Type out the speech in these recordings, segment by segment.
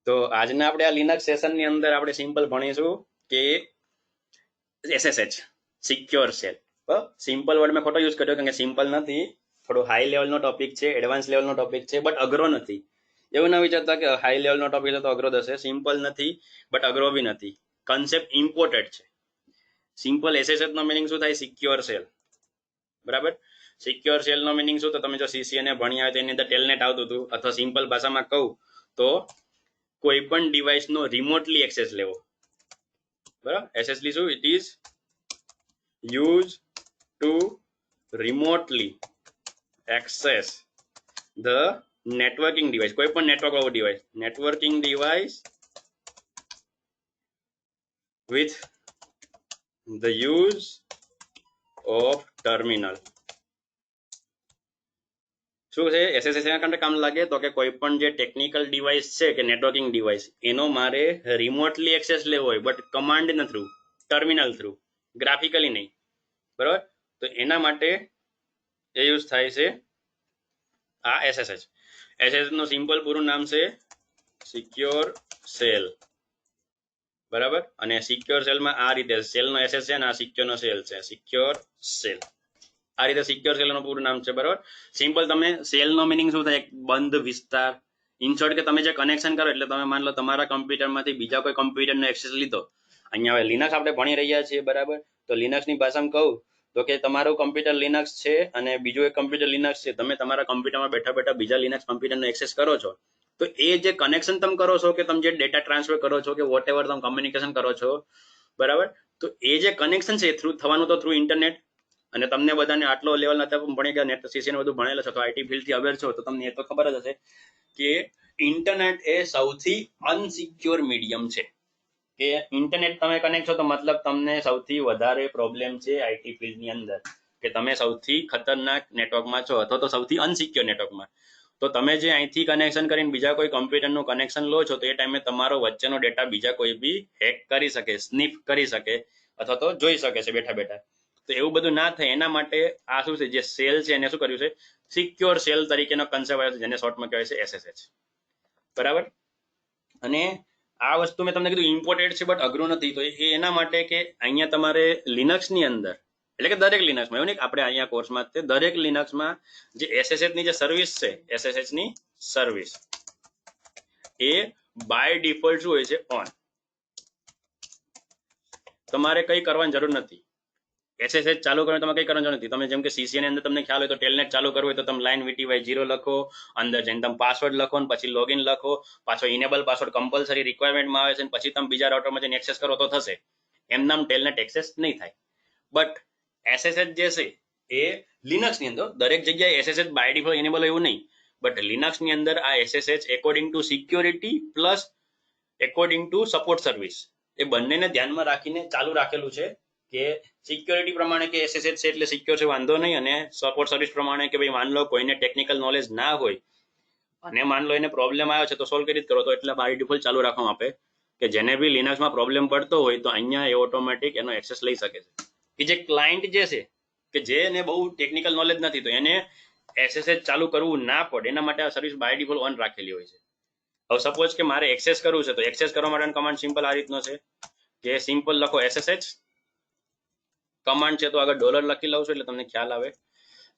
તો આજના આપણે આ લિનક્સ સેશનની અંદર આપણે સિમ્પલ ભણીશું કે SSH secure shell. Simple word મેં ખોટો યુઝ કર્યો કારણ કે સિમ્પલ નથી, થોડો હાઈ લેવલનો ટોપિક છે, એડવાન્સ લેવલનો ટોપિક છે, બટ અઘરો નથી. એવું ના વિચારતા કે હાઈ લેવલનો ટોપિક છે તો અઘરો થશે. સિમ્પલ નથી બટ અઘરો બી નથી. કન્સેપ્ટ ઇમ્પોર્ટેન્ટ છે. સિમ્પલ SSH નો મિનિંગ શું થાય? Secure shell. બરાબર. સિક્યોર શેલ નો મિનિંગ શું? તો તમે જો CCNA ભણ્યા હોય તો એની અંદર ટેલનેટ આવતું હતું, અથવા સિમ્પલ ભાષામાં કહું તો કોઈ પણ ડિવાઇસનો રિમોટલી એક્સેસ લેવો. બરાબર. એસએસડી શું? It is use to remotely access the networking device. કોઈ પણ નેટવર્ક વાળો device, networking device with the use of terminal. શું છે SSH એના માટે કામ લાગે? તો કે કોઈ પણ જે ટેકનિકલ ડિવાઇસ છે કે નેટવર્કિંગ ડિવાઇસ, એનો મારે રિમોટલી એક્સેસ લેવો હોય, બટ કમાન્ડ ના થ્રુ, ટર્મિનલ થ્રુ, ગ્રાફિકલી નહીં. બરાબર. તો એના માટે એ યુઝ થાય છે આ SSH. SSH નું સિમ્પલ પૂરું નામ છે સિક્યોર શેલ. બરાબર. અને સિક્યોર સેલમાં આ રીતે સેલનો SS છે અને આ સિક્યોરનો સેલ છે, સિક્યોર સેલ. આ રીતે સિક્યોર સેલનું પૂરું નામ છે. બરાબર. સિમ્પલ તમે સેલનો મિનિંગ શું થાય? એક બંધ વિસ્તાર. ઇન શોર્ટ કે તમે જે કનેક્શન કરો, એટલે તમે માન લો તમારા કમ્પ્યુટરમાંથી બીજા કોઈ કમ્પ્યુટરનો એક્સેસ લીધો. અહીંયા હવે લિનક્સ આપણે ભણી રહ્યા છીએ. બરાબર. તો લિનક્સની ભાષામાં કહું તો કે તમારું કમ્પ્યુટર લિનક્સ છે અને બીજું એક કમ્પ્યુટર લિનક્સ છે. તમે તમારા કમ્પ્યુટરમાં બેઠા બેઠા બીજા લિનક્સ કમ્પ્યુટરનો એક્સેસ કરો છો. તો એ જે કનેક્શન તમે કરો છો, કે તમે જે ડેટા ટ્રાન્સફર કરો છો, કે વોટ એવર તમે કમ્યુનિકેશન કરો છો, બરાબર, તો એ જે કનેક્શન છે થ્રુ થવાનું તો થ્રુ ઇન્ટરનેટ. અને તમને બધાને આટલો લેવલ નથી ભણી ગયા, નેટ CCN બધું ભણેલા છો, તો IT ફિલ્ડથી અવેર છો, તો તમને એ તો ખબર જ હશે કે ઇન્ટરનેટ એ સૌથી અનસિક્યોર મીડિયમ છે. કે ઇન્ટરનેટ તમે કનેક્ટ છો તો મતલબ તમને સૌથી વધારે પ્રોબ્લેમ છે IT ફિલ્ડની અંદર, કે તમે સૌથી ખતરનાક નેટવર્કમાં છો, અથવા તો સૌથી અનસિક્યોર નેટવર્કમાં. તો તમે જે અહીંથી કનેક્શન કરીને બીજા કોઈ કમ્પ્યુટરનું કનેક્શન લો છો, તો એ ટાઈમે તમારો વચ્ચેનો ડેટા બીજા કોઈ બી હેક કરી શકે, સ્નીફ કરી શકે, અથવા તો જોઈ શકે છે બેઠા બેઠા. તો એવું બધું ના થાય એના માટે આ શું છે, જે સેલ છે એને શું કર્યું છે? સિક્યોર સેલ તરીકેનો કન્સેપ્ટ આવ્યો છે, જેને શોર્ટમાં કહેવાય છે SSH. બરાબર. અને આ વસ્તુ મેં તમને કીધું ઇમ્પોર્ટેન્ટ છે બટ અઘરું નથી. તો એ એના માટે કે અહીંયા તમારે લિનક્સની અંદર, એટલે કે દરેક લિનક્સમાં, એવું નહીં આપણે અહીંયા કોર્સમાં જ, દરેક લિનક્સમાં જે SSH ની જે સર્વિસ છે, SSH ની સર્વિસ એ બાય ડિફોલ્ટ શું હોય છે? ઓન. તમારે કંઈ કરવાની જરૂર નથી. SSH ચાલુ કરવાનું તમે કંઈ કરવાની જરૂર નથી. તમે જેમ કે CCN ની અંદર તમને ખ્યાલ હોય તો ટેલનેટ ચાલુ કરવું હોય તો તમે લાઈન VTY0 લખો, અંદર જઈને તમે પાસવર્ડ લખો, ને પછી લોગિન લખો, પાછો ઇનેબલ પાસવર્ડ કમ્પલસરી રિક્વાયરમેન્ટમાં આવે છે, અને પછી તમે બીજા રાઉટરમાં જઈને એક્સેસ કરો તો થશે. એમ નામ ટેલનેટ એક્સેસ નહીં થાય. બટ SSH જે છે એ લિનક્સની અંદર દરેક જગ્યાએ SSH બાય ડિફોલ્ટ ઇનેબલ એવું નહીં, બટ લિનક્સની અંદર આ SSH according to security plus according to support service, એ બંનેને ધ્યાનમાં રાખીને ચાલુ રાખેલું છે. કે સિક્યોરિટી પ્રમાણે કે SSH છે એટલે સિક્યોર છે, વાંધો નહીં, અને સપોર્ટ સર્વિસ પ્રમાણે કે ભાઈ માન લો કોઈને ટેકનિકલ નોલેજ ના હોય અને માન લો એને પ્રોબ્લેમ આવ્યો છે તો સોલ્વ કરી કરો, તો એટલે બાય ડિફોલ્ટ ચાલુ રાખવામાં આપે, કે જેને બી લિનક્સમાં પ્રોબ્લેમ પડતો હોય તો અહીંયા એ ઓટોમેટિક એનો એક્સેસ લઈ શકે છે. કે જે ક્લાયન્ટ જે છે કે જેને બહુ ટેકનિકલ નોલેજ નથી, તો એને SSH ચાલુ કરવું ના પડે એના માટે આ સર્વિસ બાય ડિફોલ્ટ ઓન રાખેલી હોય છે. હવે સપોઝ કે મારે એક્સેસ કરવું છે, તો એક્સેસ કરવા માટેનો કમાન્ડ સિમ્પલ આ રીતનો છે કે સિમ્પલ લખો SSH. કમાન્ડ છે તો આગળ ડોલર લખી લઉં છું એટલે તમને ખ્યાલ આવે.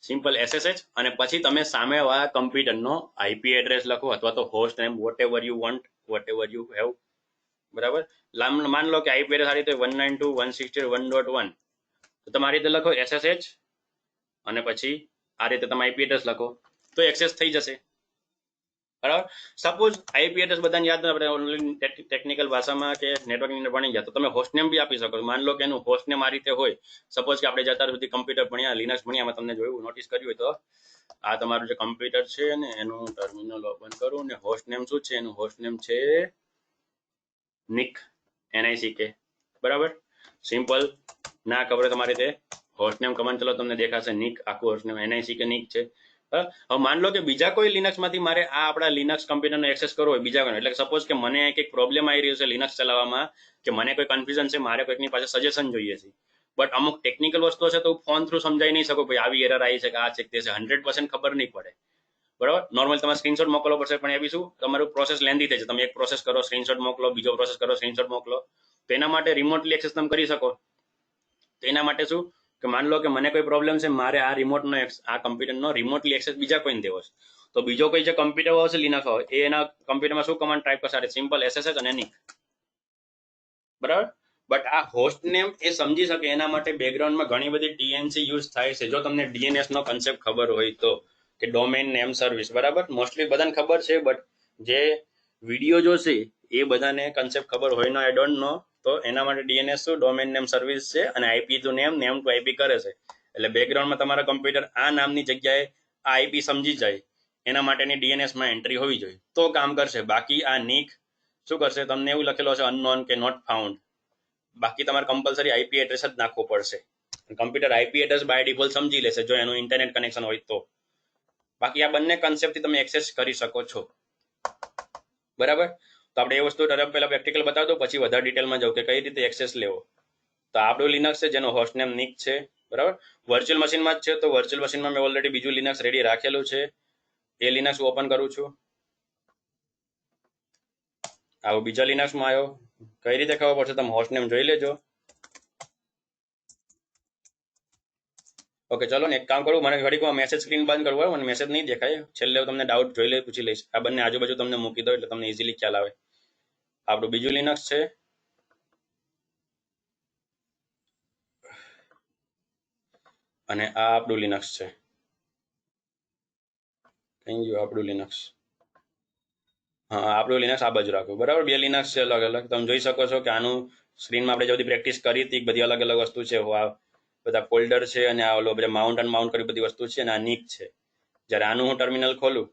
સિમ્પલ SSH, અને પછી તમે સામેવાળા કમ્પ્યુટરનો IP એડ્રેસ લખો, અથવા તો host name, whatever you want, whatever you have. બરાબર. માન લો કે IP એડ્રેસ આ રીતે 192.168.1.1, તો તમારી રીતે લખો SSH, અને પછી આ રીતે તમે IP એડ્રેસ લખો તો એક્સેસ થઈ જશે. બરાબર. સપોઝ IP એડ્રેસ બધાને યાદ આપણે ઓનલાઈન ટેકનિકલ ભાષામાં કે નેટવર્કિંગ ભણી ગયા, તો તમે હોસ્ટનેમ બી આપી શકો. માન લો કે એનું હોસ્ટનેમ આ રીતે હોય. સપોઝ કે આપણે અત્યાર સુધી કમ્પ્યુટર ભણ્યા, લિનક્સ ભણ્યા, એમાં તમને જોયું, નોટિસ કર્યું હોય તો આ તમારું જે કમ્પ્યુટર છે ને એનું ટર્મિનલ ઓપન કરું, ને હોસ્ટનેમ શું છે? એનું હોસ્ટનેમ છે નિક, NICK. બરાબર. સિમ્પલ. ના ખબર તમારી રીતે હોસ્ટનેમ કમાન્ડ ચલો, તમને દેખાશે નિક, આખું હોસ્ટનેમ NICK નિક છે. હવે માન લો કે બીજા કોઈ લિનક્સમાંથી મારે આ આપણા લિનક્સ કમ્પ્યુટરનો એક્સેસ કરવો હોય બીજા કોઈ, એટલે સપોઝ કે મને એક પ્રોબ્લેમ આવી રહ્યો છે લિનક્સ ચલાવવામાં, કે મને કોઈ કન્ફ્યુઝન છે, મારે કોઈકની પાસે સજેશન જોઈએ છે, બટ અમુક ટેકનિકલ વસ્તુઓ છે તો ફોન થ્રુ સમજાવી નહીં શકું, ભાઈ આવી એરર આવી છે કે આ છે તે છે, 100% ખબર નહીં પડે. બરાબર. નોર્મલ તમારે સ્ક્રીનશોટ મોકલવો પડશે, પણ એ બી શું તમારું પ્રોસેસ લેન્ધી થાય છે. તમે એક પ્રોસેસ કરો, સ્ક્રીનશોટ મોકલો, બીજો પ્રોસેસ કરો, સ્ક્રીનશોટ મોકલો. તો એના માટે રિમોટલી એક્સેસ તમે કરી શકો. તો એના માટે શું કે માન લો કે મને કોઈ પ્રોબ્લેમ છે, મારે આ રિમોટનો આ કમ્પ્યુટરનો રિમોટલી એક્સેસ બીજા કોઈને દેવો છે, તો બીજો કોઈ જે કમ્પ્યુટર હશે લિનક્સ હોય એ એના કમ્પ્યુટરમાં શું કમાન્ડ ટાઈપ કરશે? સિમ્પલ SSH અને નિક. બરાબર. બટ આ હોસ્ટ નેમ એ સમજી શકે એના માટે બેકગ્રાઉન્ડમાં ઘણી બધી DNC યુઝ થાય છે. જો તમને DNS નો કન્સેપ્ટ ખબર હોય તો, કે ડોમેન નેમ સર્વિસ. બરાબર. મોસ્ટલી બધાને ખબર છે, બટ જે વિડીયો જોશે એ બધાને કન્સેપ્ટ ખબર હોય ના, આઈ ડોન્ટ નો. તો એના માટે DNS શું ડોમેન નેમ સર્વિસ છે, અને IP to name, name to IP કરે છે. એટલે બેકગ્રાઉન્ડમાં તમારા કમ્પ્યુટર આ નામની જગ્યાએ આ IP સમજી જાય એના માટેની DNS માં એન્ટ્રી હોવી જોઈએ, તો કામ કરશે. બાકી આ નિક શું કરશે? તમને એવું લખેલો છે અનનોન કે નોટ ફાઉન્ડ, બાકી તમારે કમ્પલસરી IP એડ્રેસ જ નાખવો પડશે. Computer IP address by default સમજી લેશે જો એનું ઇન્ટરનેટ કનેક્શન હોય તો. બાકી આ બંને કન્સેપ્ટથી તમે એક્સેસ કરી શકો છો. બરાબર. તો આપણે એ વસ્તુ તરફ પહેલા પ્રેક્ટિકલ બતાવી દો, પછી વધારે ડિટેલમાં જાવ કે કઈ રીતે એક્સેસ લેવો. તો આપણું લિનક્સ છે જેનો હોસ્ટ નેમ નિક છે. બરાબર. વર્ચ્યુઅલ મશીનમાં જ છે, તો વર્ચ્યુઅલ મશીનમાં મેં ઓલરેડી બીજું લિનક્સ રેડી રાખેલું છે. એ લિનક્સ ઓપન કરું છું. આવું બીજા લિનક્સમાં આવ્યો. કઈ રીતે ખબર પડશે? તમે હોસ્ટ નેમ જોઈ લેજો. ઓકે, ચલો ને એક કામ કરું, મને ઘડીકમાં મેસેજ સ્ક્રીન બંધ કરવું હોય, મને મેસેજ નહીં દેખાય. છેલ્લે તમને ડાઉટ જોઈ લે પૂછી લઈશ. આ બંને આજુબાજુ તમને મૂકી દો એટલે તમને ઇઝીલી ખ્યાલ આવે. આપણું બીજું લિનક્સ છે, અને આ આપણું લિનક્સ છે. કઈ ગયું આપણું લિનક્સ? હા, આપણું લિનક્સ આ બાજુ રાખવું. બરાબર. બે લિનક્સ છે અલગ અલગ. તમે જોઈ શકો છો કે આનું સ્ક્રીનમાં આપણે જે બધી પ્રેક્ટિસ કરી હતી બધી અલગ અલગ વસ્તુ છે. બધા ફોલ્ડર છે, અને આ ઓલો બધા માઉન્ટ અનમાઉન્ટ કરી બધી વસ્તુ છે, અને આ નિક છે. જ્યારે આનું હું ટર્મિનલ ખોલું,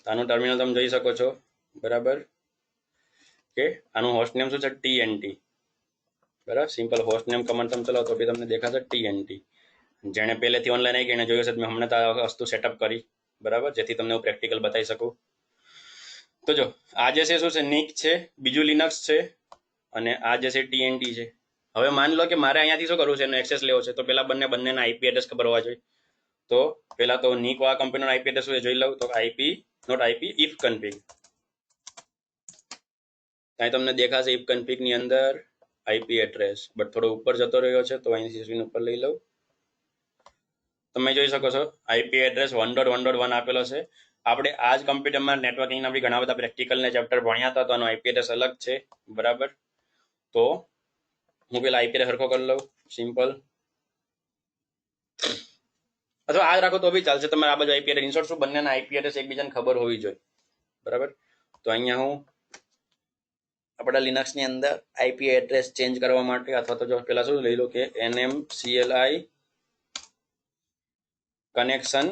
આનું ટર્મિનલ તમે જોઈ શકો છો. બરાબર. કે આનું હોસ્ટ નેમ શું છે? TNT. બરાબર. સિમ્પલ હોસ્ટ નેમ કમાન્ડ તમે ચલાવો તો બી તમને દેખાશે TNT. જેણે પહેલેથી ઓનલાઈન આવી એને જોયું છે, મેં હમણાં આ વસ્તુ સેટઅપ કરી. બરાબર. જેથી તમને હું પ્રેક્ટિકલ બતાવી શકું. તો જો આ જે છે શું છે? નિક છે, બીજું લિનક્સ છે, અને આ જે છે TNT છે. હવે માન લો કે મારે અહીંયાથી શું કરવું છે? એનો એક્સેસ લેવો છે, તો પેલા બંનેના IP એડ્રેસ ખબર હોવા જોઈએ. તો પેલા તો નિક વાળા કંપનીનો IP એડ્રેસ જોઈ લઉં. તો IP not IP if config. અહીં તમને દેખાશે if config ની અંદર IP એડ્રેસ, બટ થોડો ઉપર જતો રહ્યો છે, તો અહીંથી સ્ક્રીન ઉપર લઈ લઉં. તમે જોઈ શકો છો IP એડ્રેસ 1.1.1 આપેલો છે. આપણે આ જ કમ્પ્યુટરમાં નેટવર્કિંગના બી ઘણા બધા પ્રેક્ટિકલના ચેપ્ટર ભણ્યા હતા, તો આનો IP એડ્રેસ અલગ છે. બરાબર. તો હું પેલા IP એડ્રેસ સરખો કરી લઉં. સિમ્પલ. અથવા આ જ રાખો તો બી ચાલશે. તમારે આ બાજુ IP એડ્રેસ ઇન્સર્ટ શું બંનેના IP એડ્રેસ એકબીજાને ખબર હોવી જોઈએ. બરાબર. તો અહીંયા હું આપણા લિનક્સની અંદર IP એડ્રેસ ચેન્જ કરવા માટે, અથવા તો જો પેલા શું લઈ લો કે NMCLI કનેક્શન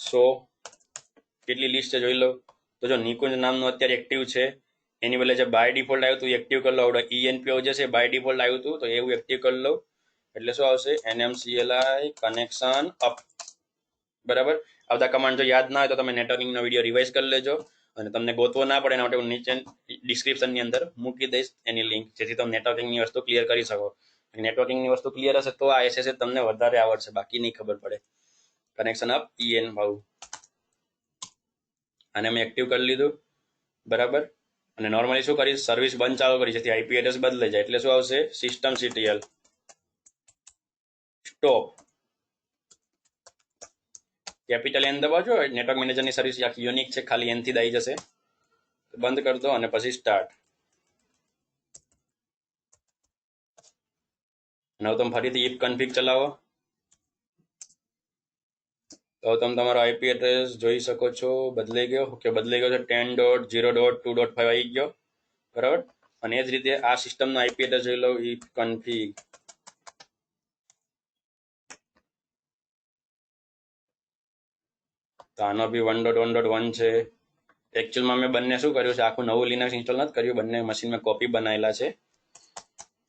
સો કેટલી લિસ્ટ છે જોઈ લો. તો જો નિકુંજ નામનું અત્યારે એક્ટિવ છે, એની બદલે જે બાય ડિફોલ્ટ આવ્યું હતું એક્ટિવ કરી લો. ENPO જે છે બાય ડિફોલ્ટ આવ્યું હતું, તો એવું એક્ટિવ કરી લો. એટલે શું આવશે? NMCLI connection up. બરાબર. આ બધા કમાન્ડ જો યાદ ના હોય તો તમે નેટવર્કિંગનો વિડીયો રિવાઇઝ કરી લેજો, અને તમને ગોતવો ના પડે એના માટે હું નીચે ડિસ્ક્રિપ્શનની અંદર મૂકી દઈશ એની લિંક, જેથી તમે નેટવર્કિંગની વસ્તુ ક્લિયર કરી શકો. નેટવર્કિંગની વસ્તુ ક્લિયર હશે તો આ SSH તમને વધારે આવડશે, બાકી નહીં ખબર પડે. કનેક્શન અપ EN ભાવ. આને મેં એક્ટિવ કરી લીધું. બરાબર. અને નોર્મલી શું કરીશ? સર્વિસ બંધ ચાલુ કરી, જેથી IP એડ્રેસ બદલાઈ જાય. એટલે શું આવશે? systemctl stop. કેપિટલ N દબાવજો. નેટવર્ક મેનેજરની સર્વિસ આખી યુનિક છે, ખાલી N થી દઈ જશે. બંધ કરી દો અને પછી સ્ટાર્ટ. હવે તમે ફરીથી if config ચલાવો તો તમે તમારો IP એડ્રેસ જોઈ શકો છો બદલાઈ ગયો. ઓકે, બદલાઈ ગયો છે. 10.0.2.5 આવી ગયો. બરાબર. અને એ જ રીતે આ સિસ્ટમનો IP એડ્રેસ જોઈ લો. if config તો આનો બી 1.1.1 છે. એકચ્યુઅલમાં મેં બંને શું કર્યું છે? આખું નવું લિનક્સ ઇન્સ્ટોલ નથી કર્યું, બંને મશીનમાં કોપી બનાવેલા છે,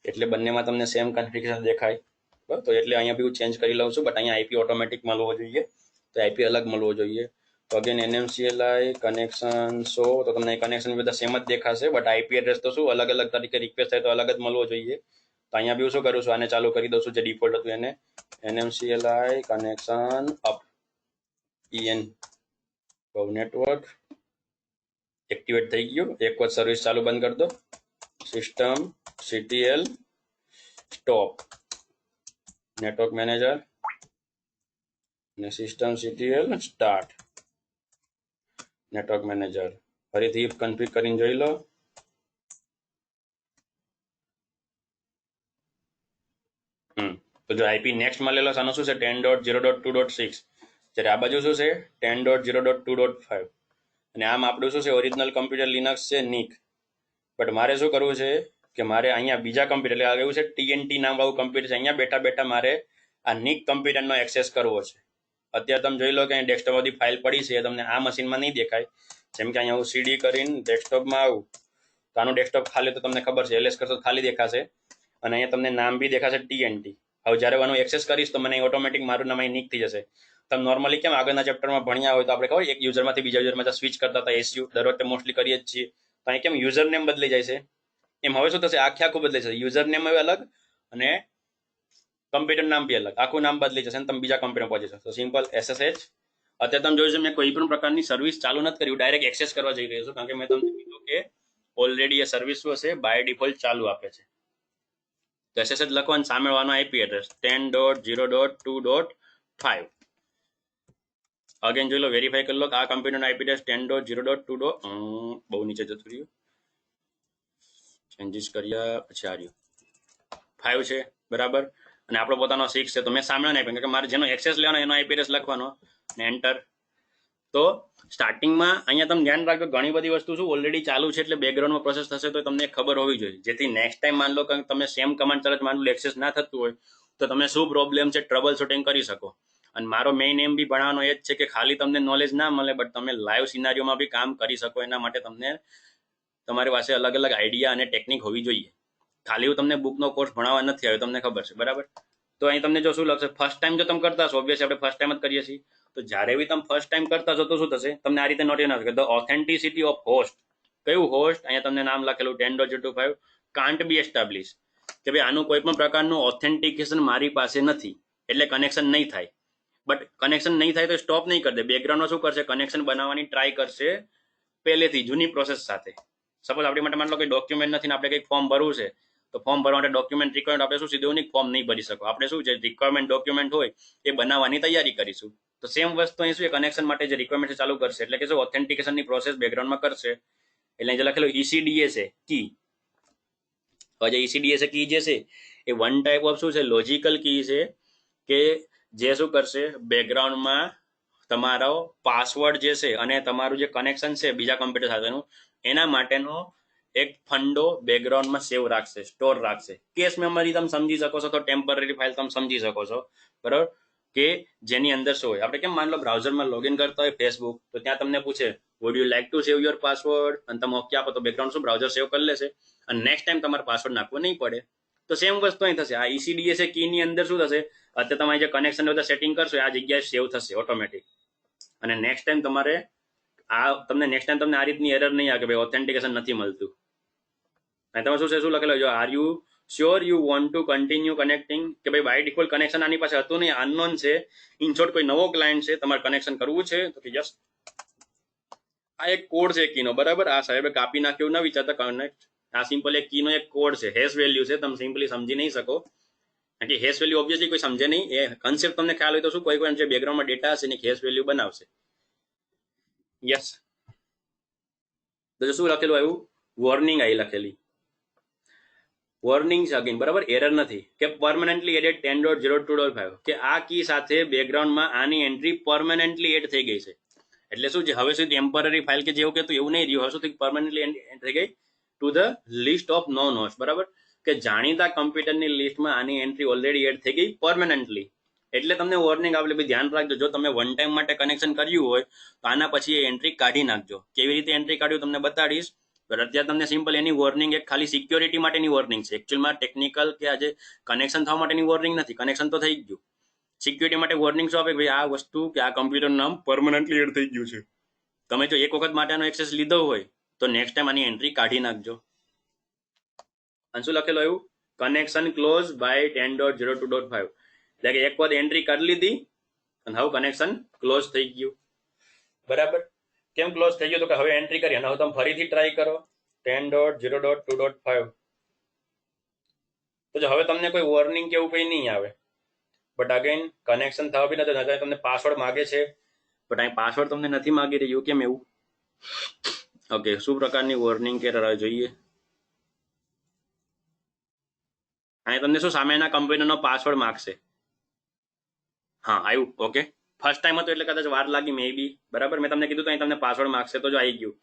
એટલે બંનેમાં તમને સેમ કન્ફિગરેશન દેખાય. બરાબર. તો એટલે અહીંયા બી હું ચેન્જ કરી લઉં છું, બટ અહીંયા IP ઓટોમેટિક મળવો જોઈએ, તો IP અલગ મળવો જોઈએ. તો અગેન NMCLI કનેક્શન સો, તો તમને કનેક્શન બધા સેમ જ દેખાશે, બટ IP એડ્રેસ તો શું અલગ અલગ તરીકે રિક્વેસ્ટ થાય તો અલગ જ મળવો જોઈએ. તો અહીંયા બી હું શું કરું છું, આને ચાલુ કરી દઉં છું, જે ડિફોલ્ટ હતું એને NMCLI connection up EN network activate થઈ ગયું. એક વખત સર્વિસ ચાલુ બંધ કરી દો, system CTL stop network manager અને system CTL start network manager. ફરીથી કન્ફિગ કરીને જોઈ લો. તો જો IP નેક્સ્ટ મળેલો આનો શું છે 10.0.2.6, જ્યારે આ બાજુ શું છે 10.0.2.5, અને આમ આપણું શું છે ઓરિજિનલ કમ્પ્યુટર લિનક્સ છે નિક. બટ મારે શું કરવું છે કે મારે અહીંયા બીજા કમ્પ્યુટર એટલે એવું છે TNT નામ વાળું કમ્પ્યુટર છે, અહીંયા બેઠા બેઠા મારે આ નિક કમ્પ્યુટરનો એક્સેસ કરવો છે. અત્યારે તમે જોઈ લો કે અહીં ડેસ્કટોપ બધી ફાઇલ પડી છે, તમને આ મશીનમાં નહીં દેખાય. જેમ કે અહીંયા હું CD કરીને ડેસ્કટોપમાં આવું તો આનું ડેસ્કટોપ ખાલી, તો તમને ખબર છે LS કરશો ખાલી દેખાશે, અને અહીંયા તમને નામ બી દેખાશે TNT. હવે જ્યારે આનું એક્સેસ કરીશ તો મને ઓટોમેટિક મારું નામ અહીં નિક થઈ જશે. તમે નોર્મલી કેમ આગળના ચેપ્ટરમાં ભણ્યા હોય તો આપણે ખબર એક યુઝરમાંથી બીજા યુઝરમાં સ્વિચ કરતા હતા, SU દર વખતે મોસ્ટલી કરીએ જ છીએ. તો અહીં કેમ યુઝર નેમ બદલાઈ જાય છે, એમ હવે શું થશે આખું બદલાઈ જશે. યુઝર નેમ હવે અલગ અને કમ્પ્યુટર નામ બી અલગ, આખું નામ બદલી જશે અને તમે બીજા કમ્પ્યુટર પહોંચી જશો. તો સિમ્પલ SSH. અત્યારે તમે જોયું છે મેં કોઈ પણ પ્રકારની સર્વિસ ચાલુ નથી કર્યું, ડાયરેક્ટ એક્સેસ કરવા જઈ રહ્યો છું, કારણ કે મેં તમને કીધું કે ઓલરેડી એ સર્વિસ શું હશે બાય ડિફોલ્ટ ચાલુ આપે છે. તો SSH લખવાનું સામેવાળાનો IP એડ્રેસ 10.0.2.5. અગેન જોઈ લો, વેરીફાઈ કરી લો કે આ કમ્પ્યુટરનો IP એડ્રેસ 10.0.2. બહુ નીચે જતું રહ્યું, ચેન્જીસ કર્યા પછી આ રહ્યું 5 છે બરાબર, અને આપણો પોતાનો 6 છે. તો મેં સામે નહીં આપ્યું, કારણ કે મારે જેનો એક્સેસ લેવાનો એનો IP એડ્રેસ લખવાનો ને એન્ટર. તો સ્ટાર્ટિંગમાં અહીંયા તમે ધ્યાન રાખજો, ઘણી બધી વસ્તુ શું ઓલરેડી ચાલુ છે એટલે બેકગ્રાઉન્ડમાં પ્રોસેસ થશે, તો તમને ખબર હોવી જોઈએ, જેથી નેક્સ્ટ ટાઈમ માન લો કે તમે સેમ કમાન્ડ ચાલે માન લો એક્સેસ ના થતું હોય તો તમે શું પ્રોબ્લેમ છે ટ્રબલ શૂટિંગ કરી શકો. અને મારો મેઇન એમ બી ભણાવવાનો એ જ છે કે ખાલી તમને નોલેજ ના મળે બટ તમે લાઈવ સિનારીઓમાં બી કામ કરી શકો. એના માટે તમને તમારી પાસે અલગ અલગ આઈડિયા અને ટેકનિક હોવી જોઈએ. ખાલી હું તમને બુકનો કોર્સ ભણાવવા નથી આવ્યો, તમને ખબર છે બરાબર. તો અહીં તમને જો શું લખશે ફર્સ્ટ ટાઈમ જો તમે કરતા હશો, ઓબ્વિયસલી આપણે ફર્સ્ટ ટાઈમ જ કરીએ છીએ, તો જ્યારે બી તમે ફર્સ્ટ ટાઈમ કરતા છો તો શું થશે તમને આ રીતે નોટિસ આવશે કે ધ ઓથેન્ટિસિટી ઓફ હોસ્ટ. કયું હોસ્ટ? અહીંયા તમને નામ લખેલું 10.0.2.5 કાન્ટ બી એસ્ટાબ્લિશ, કે ભાઈ આનું કોઈ પણ પ્રકારનું ઓથેન્ટિકેશન મારી પાસે નથી એટલે કનેક્શન નહીં થાય. બટ કનેક્શન નહીં થાય તો સ્ટોપ નહીં કરી દે, બેકગ્રાઉન્ડમાં શું કરશે કનેક્શન બનાવવાની ટ્રાય કરશે પહેલેથી જૂની પ્રોસેસ સાથે. સપોઝ આપણી માટે માન લો કે ડોક્યુમેન્ટ નથી ને આપણે કંઈક ફોર્મ ભરવું છે, તો ફોર્મ ભરવા માટે ડોક્યુમેન્ટ રિક્વાયરમેન્ટ આપણે શું સીધું ફોર્મ નહીં ભરી શકો, આપણે શું છે રિક્વાયરમેન્ટ ડોક્યુમેન્ટ હોય એ બનાવવાની તૈયારી કરીશું. તો સેમ વસ્તુ અહીં શું કનેક્શન માટે જે રિક્વાયરમેન્ટ ચાલુ કરશે એટલે કે શું ઓથેન્ટિકેશનની પ્રોસેસ બેકગ્રાઉન્ડમાં કરશે. એટલે જે લખેલું ECDA છે કી. હવે જે ECDA કી જે છે એ વન ટાઈપ ઓફ શું છે લોજિકલ કી છે, કે જે શું કરશે બેકગ્રાઉન્ડમાં તમારો પાસવર્ડ જે છે અને તમારું જે કનેક્શન છે બીજા કમ્પ્યુટર સાથેનું એના માટેનો એક ફંડો બેકગ્રાઉન્ડમાં સેવ રાખશે, સ્ટોર રાખશે. કેશ મેમરી તમે સમજી શકો છો, તો ટેમ્પરરી ફાઇલ તમે સમજી શકો છો બરાબર, કે જેની અંદર શું હોય. આપણે કેમ માન લો બ્રાઉઝરમાં લોગિન કરતા હોય ફેસબુક, તો ત્યાં તમને પૂછે would you like to save your password, અને તમે ઓકે આપો તો બેકગ્રાઉન્ડ શું બ્રાઉઝર સેવ કરી લેશે અને નેક્સ્ટ ટાઈમ તમારે પાસવર્ડ નાખવો નહીં પડે. તો સેમ વસ્તુ અહીં થશે. આ ECDA કીની અંદર શું થશે અત્યારે તમારે જે કનેક્શન બધા સેટિંગ કરશો આ જગ્યાએ સેવ થશે ઓટોમેટિક, અને નેક્સ્ટ ટાઈમ તમારે તમને નેક્સ્ટ ટાઈમ તમને આ રીતની એરર નહીં આવે કે ભાઈ ઓથેન્ટિકેશન નથી મળતું. અને તમે શું છે શું લખેલું જો are you sure you want to continue connecting, કે ભાઈ બાય ડિફોલ્ટ કનેક્શન આની પાસે હતું નહીં, અનનોન છે, ઇનશોર્ટ કોઈ નવો ક્લાયન્ટ છે, તમારે કનેક્શન કરવું છે તો કે યસ. આ એક કોડ છે કીનો બરાબર, આ સાહેબે કાપી નાખ્યું ના વિચારતા કનેક્ટ. આ સિમ્પલ એક કીનો એક કોડ છે, હેશ વેલ્યુ છે, તમે સિમ્પલી સમજી નહીં શકો કારણ કે હેશ વેલ્યુ ઓબ્વિયસલી કોઈ સમજે નહીં. એ કન્સેપ્ટ તમને ખ્યાલ હોય તો શું કોઈ જે બેકગ્રાઉન્ડમાં ડેટા હશે એની હેશ વેલ્યુ બનાવશે. યસ. તો શું લખેલું આવ્યું વોર્નિંગ આવી લખેલી, વોર્નિંગ છે અગેન બરાબર, એરર નથી, કે પરમનન્ટલી એડેડ 10.0.2.5, કે આ કી સાથે બેકગ્રાઉન્ડમાં આની એન્ટ્રી પરમનન્ટલી એડ થઈ ગઈ છે. એટલે શું છે હવે સુધી ટેમ્પરરી ફાઇલ કે જેવું કહેતું એવું નહીં રહ્યું, હવે સુધી પરમનન્ટલી એડ થઈ ગઈ to the list of non host બરાબર, કે જાણીતા કમ્પ્યુટરની લિસ્ટમાં આની એન્ટ્રી ઓલરેડી એડ થઈ ગઈ પરમનન્ટલી. એટલે તમને વોર્નિંગ આવે ભાઈ ધ્યાન રાખજો, જો તમે વન ટાઈમ માટે કનેક્શન કર્યું હોય તો આના પછી એ એન્ટ્રી કાઢી નાખજો. કેવી રીતે એન્ટ્રી કાઢ્યું તમને બતાડીશ, પણ અત્યારે તમને સિમ્પલ એની વોર્નિંગ એક ખાલી સિક્યોરિટી માટેની વોર્નિંગ છે. એકચ્યુઅલમાં ટેકનિકલ કે આજે કનેક્શન થવા માટેની વોર્નિંગ નથી, કનેક્શન તો થઈ ગયું. સિક્યોરિટી માટે વોર્નિંગ શું આપે ભાઈ આ વસ્તુ કે આ કમ્પ્યુટર નામ પરમનન્ટલી એડ થઈ ગયું છે. તમે જો એક વખત માટે આનો એક્સેસ લીધો હોય તો નેક્સ્ટ ટાઈમ આની એન્ટ્રી કાઢી નાખજો. અને શું લખેલું આવ્યું કનેક્શન ક્લોઝ બાય 10.02.5 એટલે કે એક વખત એન્ટ્રી કરી લીધી અને હવે કનેક્શન ક્લોઝ થઈ ગયું. બરાબર. કેમ ક્લોઝ થઈ ગયું તો કે હવે એન્ટ્રી કરી અને હવે તમે ફરીથી ટ્રાય કરો 10.0.2.5 તો જો હવે તમને કોઈ વોર્નિંગ કે એવું કંઈ નહીં આવે. બટ અગેન કનેક્શન થવા બી નથી, તમને પાસવર્ડ માગે છે બટ અહીં પાસવર્ડ તમને નથી માગી રહ્યું. કેમ એવું? ઓકે, શું પ્રકારની વોર્નિંગ કે એરર જોઈએ? અહીં તમને શું સામેના કમ્પ્યુટરનો પાસવર્ડ માગશે. હા આવ્યું. ઓકે, ફર્સ્ટ ટાઈમ હતો એટલે કદાચ વાર લાગી મે બી. બરાબર, મેં તમને કીધું તો અહીં તમને પાસવર્ડ માગશે તો જો આવી ગયું.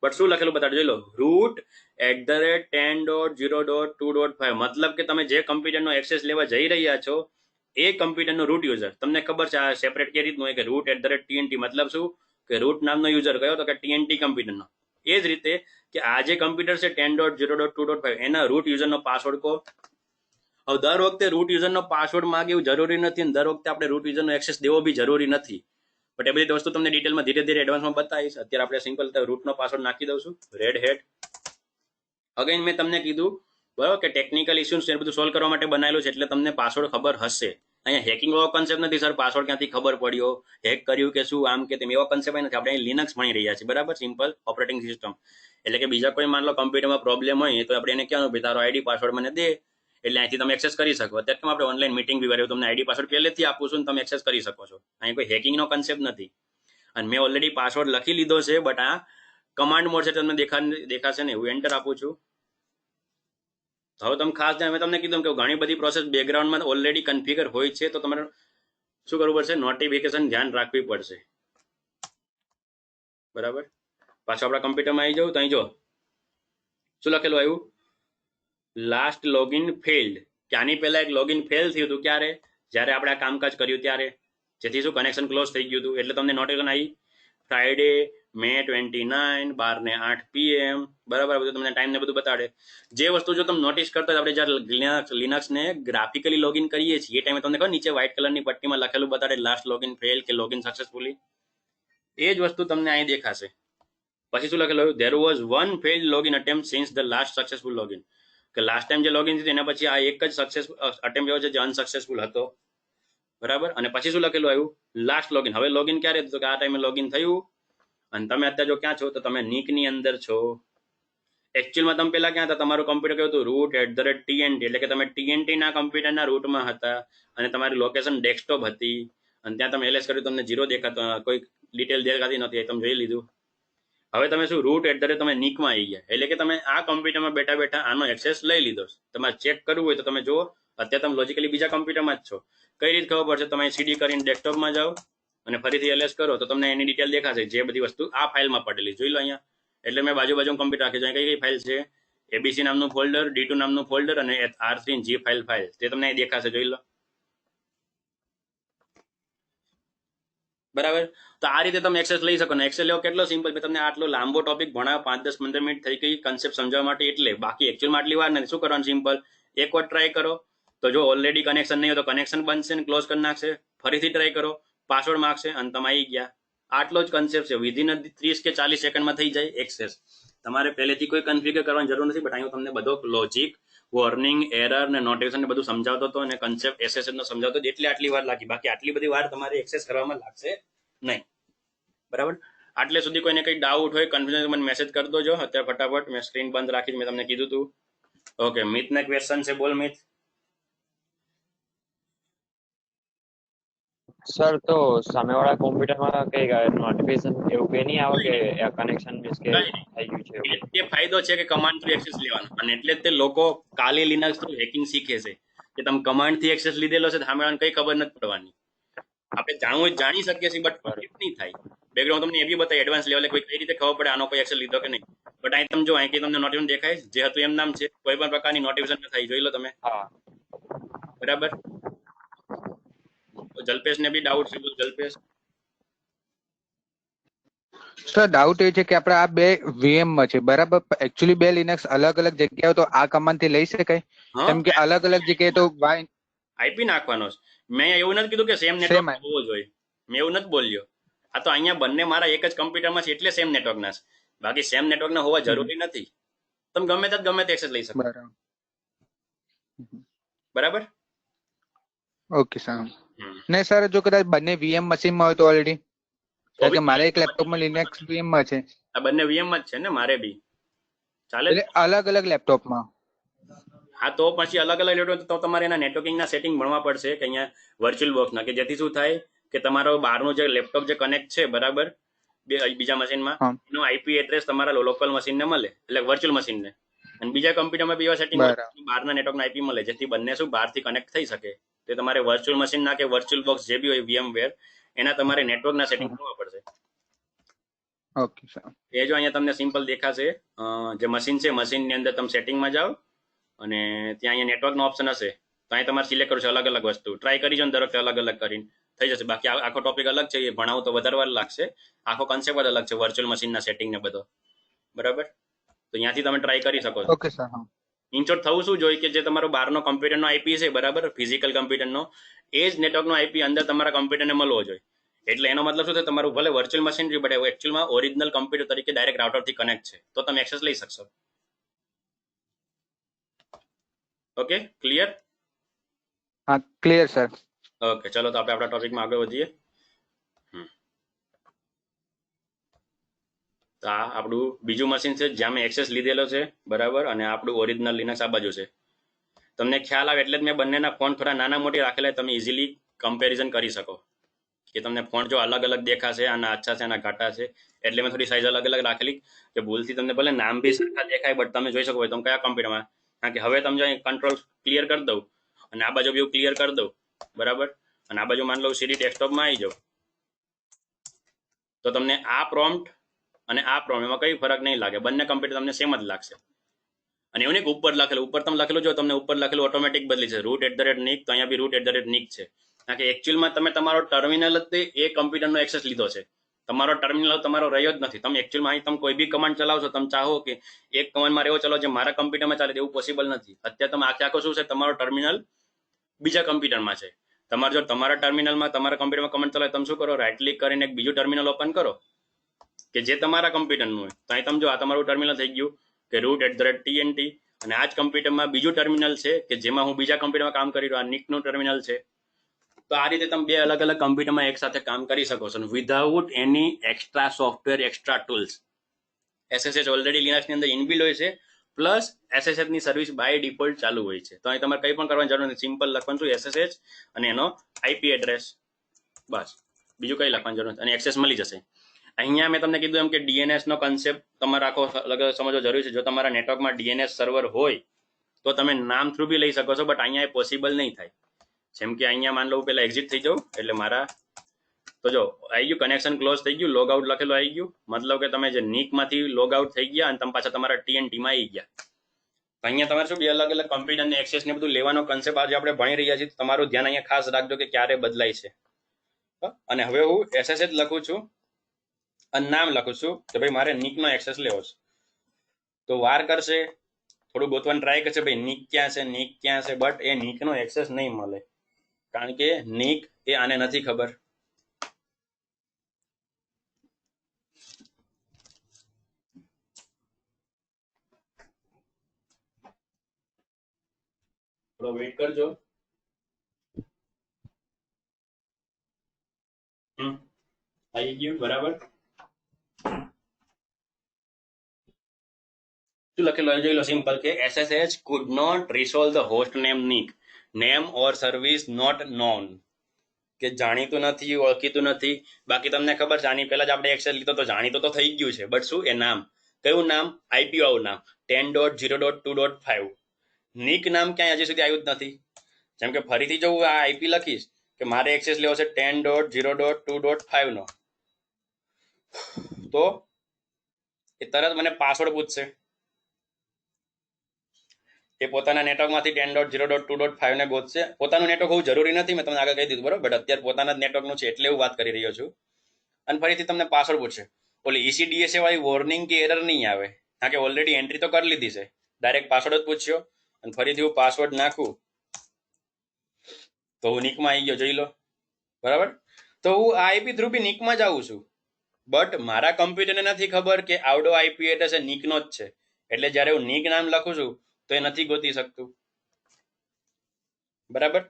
બટ શું લખેલું બતાડો જોઈ લો, root@10.0.2.5 મતલબ કે તમે જે કમ્પ્યુટરનો એક્સેસ લેવા જઈ રહ્યા છો એ કમ્પ્યુટરનો રૂટ યુઝર. તમને ખબર છે આ સેપરેટ કે રીતનું હોય કે root@tnt મતલબ શું કે રૂટ નામનો યુઝર કયો તો કે TNT કમ્પ્યુટરનો. એ જ રીતે કે આ જે કમ્પ્યુટર છે 10.0.2.5 એના રૂટ યુઝરનો પાસવર્ડ કહો. હવે દર વખતે રૂટ યુઝરનો પાસવર્ડ માંગે એવું જરૂરી નથી અને દર વખતે આપણે રૂટ યુઝરનો એક્સેસ દેવો બી જરૂરી નથી. બટ એ બધી વસ્તુ તમને ડિટેલમાં ધીરે ધીરે એડવાન્સમાં બતાવીશ. અત્યારે આપણે સિમ્પલ રૂટનો પાસવર્ડ નાખી દઉં છું, રેડ હેટ. અગેન મેં તમને કીધું બરાબર કે ટેકનિકલ ઇસ્યુઝ એ બધું સોલ્વ કરવા માટે બનાવેલું છે એટલે તમને પાસવર્ડ ખબર હશે. અહીંયા હેકિંગ વાળો કન્સેપ્ટ નથી સર, પાસવર્ડ ક્યાંથી ખબર પડ્યો, હેક કર્યું કે શું આમ કે તેમ એવો કન્સેપ્ટ નથી. આપણે અહીં લિનક્સ ભણી રહ્યા છીએ. બરાબર, સિમ્પલ ઓપરેટિંગ સિસ્ટમ. એટલે કે બીજા કોઈ માન લો કમ્પ્યુટરમાં પ્રોબ્લેમ હોય તો આપણે એને કહેવાનું ભાઈ તારો આઈડી પાસવર્ડ મને દે એટલે અહીંથી તમે એક્સેસ કરી શકો. અત્યારે આપણે ઓનલાઈન મીટિંગ બી કર્યું, તમને આઈડી પાસવર્ડ પહેલેથી આપું છું તમે એક્સેસ કરી શકો છો. અહીં કોઈ હેકિંગનો કન્સેપ્ટ નથી. અને મેં ઓલરેડી પાસવર્ડ લખી લીધો છે બટ આ કમાન્ડ મોડ છે તમને દેખાશે ને, હું એન્ટર આપું છું. હવે તમે ખાસ ધ્યાન, મેં તમને કીધું કે ઘણી બધી પ્રોસેસ બેકગ્રાઉન્ડમાં ઓલરેડી કન્ફિગર હોય છે તો તમારે શું કરવું પડશે, નોટિફિકેશન ધ્યાન રાખવી પડશે. બરાબર, પાછું આપણા કમ્પ્યુટરમાં આવી જાઉં તો અહીં જો શું લખેલું આવ્યું, લાસ્ટ લોગિન ફેલ્ડ. કે આની પહેલા એક લોગિન ફેલ થયું હતું. ક્યારે? જ્યારે આપણે આ કામકાજ કર્યું ત્યારે, જેથી શું કનેક્શન ક્લોઝ થઈ ગયું હતું. એટલે તમને નોટિફિકેશન આવી ફ્રાઈડે મે 29 12:08 PM. બરાબર, બધું તમને ટાઈમ ને બધું બતાડે. જે વસ્તુ જો તમે નોટિસ કરતા આપણે જ્યારે લિનક્સને ગ્રાફિકલી લોગિન કરીએ છીએ એ ટાઈમે તમને ખબર નીચે વ્હાઇટ કલરની પટ્ટીમાં લખેલું બતાડે લાસ્ટ લોગિન ફેલ કે લોગિન સક્સેસફુલી. એ જ વસ્તુ તમને અહીં દેખાશે. પછી શું લખેલું, there was one failed login attempt since the last successful login. કે લાસ્ટ ટાઈમ જે લોગિન થયું એના પછી આ એક જ સક્સેસ અટેમ્પ્ટ એવો છે જે અનસક્સેસફુલ હતો. બરાબર, અને પછી શું લખેલું આવ્યું, લાસ્ટ લોગિન. હવે લોગિન ક્યારે થયું? કે આ ટાઈમે લોગિન થયું અને તમે અત્યારે જો ક્યાં છો તો તમે નીકની અંદર છો. એકચ્યુઅલમાં તમે પહેલા ક્યાં હતા? તમારું કમ્પ્યુટર કેવું હતું, root@tnt એટલે કે તમે TNT ના કમ્પ્યુટરના રૂટમાં હતા અને તમારી લોકેશન ડેસ્કટોપ હતી અને ત્યાં તમે એલએસ કર્યું, તમને 0 દેખાતો, કોઈ ડિટેલ દેખાતી નથી, તમે જોઈ લીધું. હવે તમે શું root@ તમે નીકમાં આવી ગયા એટલે કે તમે આ કમ્પ્યુટરમાં બેઠા બેઠા આનો એક્સેસ લઈ લીધો. તમારે ચેક કરવું હોય તો તમે જુઓ, અત્યારે તમે લોજિકલી બીજા કમ્પ્યુટરમાં જ છો. કઈ રીતે ખબર પડશે? તમે સીડી કરીને ડેસ્કટોપમાં જાઓ અને ફરીથી એલએસ કરો તો તમને એની ડિટેલ દેખાશે, જે બધી વસ્તુ આ ફાઇલમાં પડેલી જોઈ લો અહીંયા. એટલે મેં બાજુ કમ્પ્યુટર રાખી છે. કઈ કઈ ફાઇલ છે? ABC નામનું ફોલ્ડર, D2 નામનું ફોલ્ડર અને R3 G ફાઇલ તે તમને દેખાશે, જોઈ લો. બરાબર, તો આ રીતે તમે એક્સેસ લઈ શકો ને. એક્સેસ લેવો કેટલો સિમ્પલ, મેં તમને આટલો લાંબો ટોપિક ભણાવ્યો, 5-10-15 મિનિટ થઈ ગઈ કન્સેપ્ટ સમજાવવા માટે. એટલે બાકી એકચ્યુઅલમાં આટલી વાર નથી. શું કરવાનું? સિમ્પલ એકવાર ટ્રાય કરો તો જો ઓલરેડી કનેક્શન નહીં હોય તો કનેક્શન બનશે ને ક્લોઝ કરી નાખશે. ફરીથી ટ્રાય કરો, પાસવર્ડ માગશે અને તમે આવી ગયા. આટલો જ કન્સેપ્ટ છે. વિધિન 30 કે 40 સેકન્ડમાં થઈ જાય એક્સેસ. તમારે પહેલેથી કોઈ કન્ફિગર કરવાની જરૂર નથી. બટ અહીં તમને બધો લોજિક, વોર્નિંગ, એરર ને નોટિફિકેશન બધું સમજાવતો હતો અને કન્સેપ્ટ SSL નો સમજાવતો એટલે આટલી વાર લાગી. બાકી આટલી બધી વાર તમારે એક્સેસ કરવામાં લાગશે નહીં. બરાબર, આટલે સુધી કોઈને કંઈ ડાઉટ હોય, કન્ફ્યુઝન, મને મેસેજ કરી દોજો અત્યારે ફટાફટ. મેં સ્ક્રીન બંધ રાખી, મેં તમને કીધું હતું. ઓકે, મિતના ક્વેશ્ચન છે, બોલ મિત. સર તો સામેવાળા કોમ્પ્યુટરમાં કઈ નોટિફિકેશન એવું કઈ નહીં આવે કે કનેક્શન મિસ કે થઈ ગયું છે એવું? એ ફાયદો છે કે કમાન્ડ થ્રુ એક્સેસ લેવાનો, અને એટલે જ તે લોકો કાલી લિનક્સ થ્રુ હેકિંગ શીખે છે કે તમે કમાન્ડ થી એક્સેસ લીધેલો છે, સામેવાળાને કઈ ખબર નથી પડવાની. આપણે જાણી શકીએ છીએ બટ નહીં થાય. બેકગ્રાઉન્ડ તમને એ બી બતાવી એડવાન્સ લેવલે કોઈ કઈ રીતે ખબર પડે આનો કોઈ એક્સેસ લીધો કે નહીં. બટ અહીં તમે જો અહીં તમને નોટિફિકેશન દેખાય જે હતું એમ નામ છે, કોઈ પણ પ્રકારની નોટિફિકેશન ન થાય, જોઈ લો તમે. બરાબર, જલ્પેશ ને બી ડાઉટ છે, જલ્પેશ. સર ડાઉટ એ છે કે આપણે આ બે VM માં છે બરાબર, એકચ્યુઅલી બે લિનક્સ અલગ અલગ જગ્યાએ તો આ કમાન્ડ થી લઈ શકાય? કેમ કે અલગ અલગ જગ્યાએ તો આઈપી નાખવાનો છે. મેં એવું નથી કીધું કે સેમ નેટવર્ક હોવો જોઈએ, મેં એવું નથી બોલ્યો. આ તો અહીંયા બંને મારા એક જ કમ્પ્યુટરમાં છે એટલે સેમ નેટવર્કના છે. બાકી સેમ નેટવર્કના હોવા જરૂરી નથી. તમે ગમે તે એક્સેસ લઈ શકો. બરાબર. Okay sir. હમ. ને સર જો કદાચ બંને વીએમ મશીનમાં હોય તો ઓલરેડી, તો કારણ કે બી મારે એક લેપટોપમાં લિનક્સ VM માં છે, આ બંને VM જ છે ને, મારે બી ચાલે જ. એટલે અલગ અલગ લેપટોપમાં. હા, તો પછી અલગ અલગ લેવલ તો તમારે એના નેટવર્કિંગના સેટિંગ ભણવા પડશે કે અહીંયા વર્ચ્યુઅલ બોક્સના, કે જેથી શું થાય કે તમારો બહારનું જે લેપટોપ જે કનેક્ટ છે બરાબર બીજા મશીનમાં, હા એનો આઈપી એડ્રેસ તમારા લોકલ મશીનને મળે, એટલે વર્ચ્યુઅલ મશીનને, અને બીજા કમ્પ્યુટરમાં બી એવા સેટિંગ બરાબર. બહારના નેટવર્કના આઈપી મળે, જેથી બંને શું બહારથી કનેક્ટ થઈ શકે. તે તમારે વર્ચ્યુઅલ મશીનના કે વર્ચ્યુઅલ બોક્સ જે બી હોય VMware, એના તમારે નેટવર્કના સેટિંગ કરવા પડશે. Okay sir. એ જો અહીંયા તમને સિમ્પલ દેખાશે, જે મશીન છે મશીનની અંદર તમે સેટિંગમાં જાઓ અને ત્યાં અહીંયા નેટવર્કનો ઓપ્શન હશે, તો અહીં તમારે સિલેક્ટ કરવું છે અલગ અલગ વસ્તુ. ટ્રાય કરી જો ને દરેક અલગ અલગ કરીને થઈ જશે. બાકી આખો ટોપિક અલગ છે, એ ભણાવું તો વધારે વાર લાગશે. આખો કન્સેપ્ટ અલગ છે વર્ચ્યુઅલ મશીનના સેટિંગ ને બધો, બરાબર. તો ત્યાંથી તમે ટ્રાય કરી શકો છો. Okay sir. હા. ઇનશોર્ટ થવું શું જોઈએ કે જે તમારો બહારનો કમ્પ્યુટરનો આઈપી છે બરાબર, ફિઝિકલ કમ્પ્યુટરનો, એ જ નેટવર્કનો આઈપી અંદર તમારા કમ્પ્યુટરને મળવો જોઈએ. એટલે એનો મતલબ શું થાય, તમારું ભલે વર્ચ્યુઅલ મશીન રહ્યું, બટ એકચ્યુઅલમાં ઓરિજિનલ કમ્પ્યુટર તરીકે ડાયરેક્ટ રાઉટરથી કનેક્ટ છે, તો તમે એક્સેસ લઈ શકશો. Okay, clear? હા, ક્લિયર સર. ઓકે, ચલો તો આપણે આપણા ટોપિકમાં આગળ વધીએ. તો આ આપણું બીજું મશીન છે જ્યાં મેં એક્સેસ લીધેલો છે બરાબર, અને આપણું ઓરિજિનલ લિનક્સ આ બાજુ છે. તમને ખ્યાલ આવે એટલે જ મેં બંનેના ફોન્ટ થોડા નાના મોટી રાખેલા, તમે ઇઝીલી કમ્પેરિઝન કરી શકો કે તમને ફોન્ટ જો અલગ અલગ દેખાશે, આના અચ્છા છે આના ઘાટા છે, એટલે મેં થોડી સાઈઝ અલગ અલગ રાખેલી કે ભૂલથી તમને ભલે નામ બી સરખા દેખાય, બટ તમે જોઈ શકો હોય તમે કયા કમ્પ્યુટરમાં. કારણ કે હવે તમે જો કંટ્રોલ ક્લિયર કરી દઉં અને આ બાજુ વ્યૂ ક્લિયર કરી દઉં બરાબર, અને આ બાજુ માન લો સીડી ડેસ્કટોપમાં આવી જાઓ, તો તમને આ પ્રોમ્પ્ટ અને આ પ્રોમ્પ્ટ એમાં કઈ ફરક નહીં લાગે, બંને કમ્પ્યુટર તમને સેમ જ લાગશે. અને એવું નહીં કે ઉપર લખેલું, ઉપર તમે લખેલું જો તમને ઉપર લખેલું ઓટોમેટિક બદલી છે root@nick, તો અહીંયા બી root@nick છે. કારણ કે એકચ્યુઅલમાં તમે તમારો ટર્મિનલ જ એ કમ્પ્યુટરનો એક્સેસ લીધો છે, તમારો ટર્મિનલ તમારો રહ્યો જ નથી. તમે એકચ્યુઅલમાં અહીં તમે કોઈ બી કમાન્ડ ચલાવશો, તમે ચાહો કે એક કમાન્ડ મારે એવો ચલાવો જે મારા કમ્પ્યુટરમાં ચાલે, એવું પોસિબલ નથી. અત્યારે તમે આખે આખો શું છે, તમારો ટર્મિનલ બીજા કમ્પ્યુટરમાં છે. તમારે જો તમારા ટર્મિનલમાં તમારા કમ્પ્યુટરમાં કમાન્ડ ચલાવે, તમે શું કરો, રાઈટ ક્લિક કરીને એક બીજું ટર્મિનલ ઓપન કરો કે જે તમારા કમ્પ્યુટરનું હોય. તો અહીં તમે જો આ તમારું ટર્મિનલ થઈ ગયું કે root@tnt, અને આ જ કમ્પ્યુટરમાં બીજું ટર્મિનલ છે કે જેમાં હું બીજા કમ્પ્યુટરમાં કામ કરી રહ્યો, આ નિકનું ટર્મિનલ છે. તો આ રીતે તમે બે અલગ અલગ કમ્પ્યુટરમાં એક સાથે કામ કરી શકો છો without any extra software, extra tools. SSH already લિનક્સની અંદર ઇનબિલ્ટ હોય છે, પ્લસ SSH ની સર્વિસ બાય ડિફોલ્ટ ચાલુ હોય છે. તો અહીં તમારે કંઈ પણ કરવાની જરૂર નથી, સિમ્પલ લખવાનું શું SSH અને એનો આઈપી એડ્રેસ, બસ, બીજું કંઈ લખવાની જરૂર નથી અને એક્સેસ મળી જશે. અહીંયા મેં તમને કીધું એમ કે DNS નો કન્સેપ્ટ તમારે આખો અલગ અલગ સમજવો જરૂરી છે. જો તમારા નેટવર્કમાં DNS સર્વર હોય તો તમે નામ થ્રુ બી લઈ શકો છો, બટ અહીંયા એ પોસિબલ નહીં થાય. જેમ કે અહીંયા માન લો પેલા એક્ઝિટ થઈ જાઉં, એટલે મારા તો જો આવી ગયું, કનેક્શન ક્લોઝ થઈ ગયું, લોગ આઉટ લખેલું આવી ગયું, મતલબ કે તમે જે નીકમાંથી લોગ આઉટ થઈ ગયા અને તમે પાછા તમારા TNT-માં આવી ગયા. અહીંયા તમારે શું બે અલગ અલગ કમ્પ્યુટરને એક્સેસ ને બધું લેવાનો કન્સેપ્ટ આજે આપણે ભણી રહ્યા છીએ. તમારું ધ્યાન અહીંયા ખાસ રાખજો કે ક્યારે બદલાય છે. અને હવે હું SSH લખું છું અને નામ લખું છું કે ભાઈ મારે નીકનો એક્સેસ લેવો છે, તો વાર કરશે, થોડું ગોતવાનું ટ્રાય કરશે ભાઈ નીક ક્યાં છે, નીક ક્યાં છે, બટ એ નીકનો એક્સેસ નહીં મળે, કારણ કે નીક એ આને નથી ખબર. થોડો વેઇટ કરજો. આવી ગયું બરાબર. શું લખેલું જોઈ લો, સિમ્પલ કે SSH could not resolve the host name nick, name or service not known, કે જાણીતું નથી, ઓળખીતું નથી. બાકી તમને ખબર છે આની પહેલા જ આપણે એક્સેસ લીધો તો જાણીતું તો થઈ ગયું છે, બટ શું એ નામ, કયું નામ, આઈપી વાળું નામ 10.0.2.5. નિક નામ ક્યાંય હજી સુધી આવ્યું જ નથી. જેમ કે ફરીથી જો હું આ આઈપી લખીશ કે મારે એક્સેસ લેવો છે 10.0.2.5 નો, તો એ તરત મને પાસવર્ડ પૂછશે. એ પોતાના નેટવર્કમાંથી 10.0.2.5 ને ગોતશે. પોતાનું નેટવર્ક હોવું જરૂરી નથી, મેં તમને આગળ કહી દીધું બરોબર, બટ અત્યારે પોતાના જ નેટવર્કનું છે એટલે હું વાત કરી રહ્યો છું. અને ફરીથી તમને પાસવર્ડ પૂછશે. ઓલી ECDSA વાળી વોર્નિંગ કે એરર નહીં આવે, કારણ કે ઓલરેડી એન્ટ્રી તો કરી લીધી છે, ડાયરેક્ટ પાસવર્ડ જ પૂછ્યો. અને ફરીથી હું પાસવર્ડ નાખું તો હું નિકમાં આવી ગયો, જોઈ લો બરાબર. તો હું આ આઈપી થ્રુ બી નિકમાં જ આવું છું, બટ મારા કમ્પ્યુટરને નથી ખબર કે આવડો આઈપી એડ્રેસ એ નિકનો જ છે, એટલે જ્યારે હું નિક નામ લખું છું તો એ નથી ગોતી શકતું. બરાબર.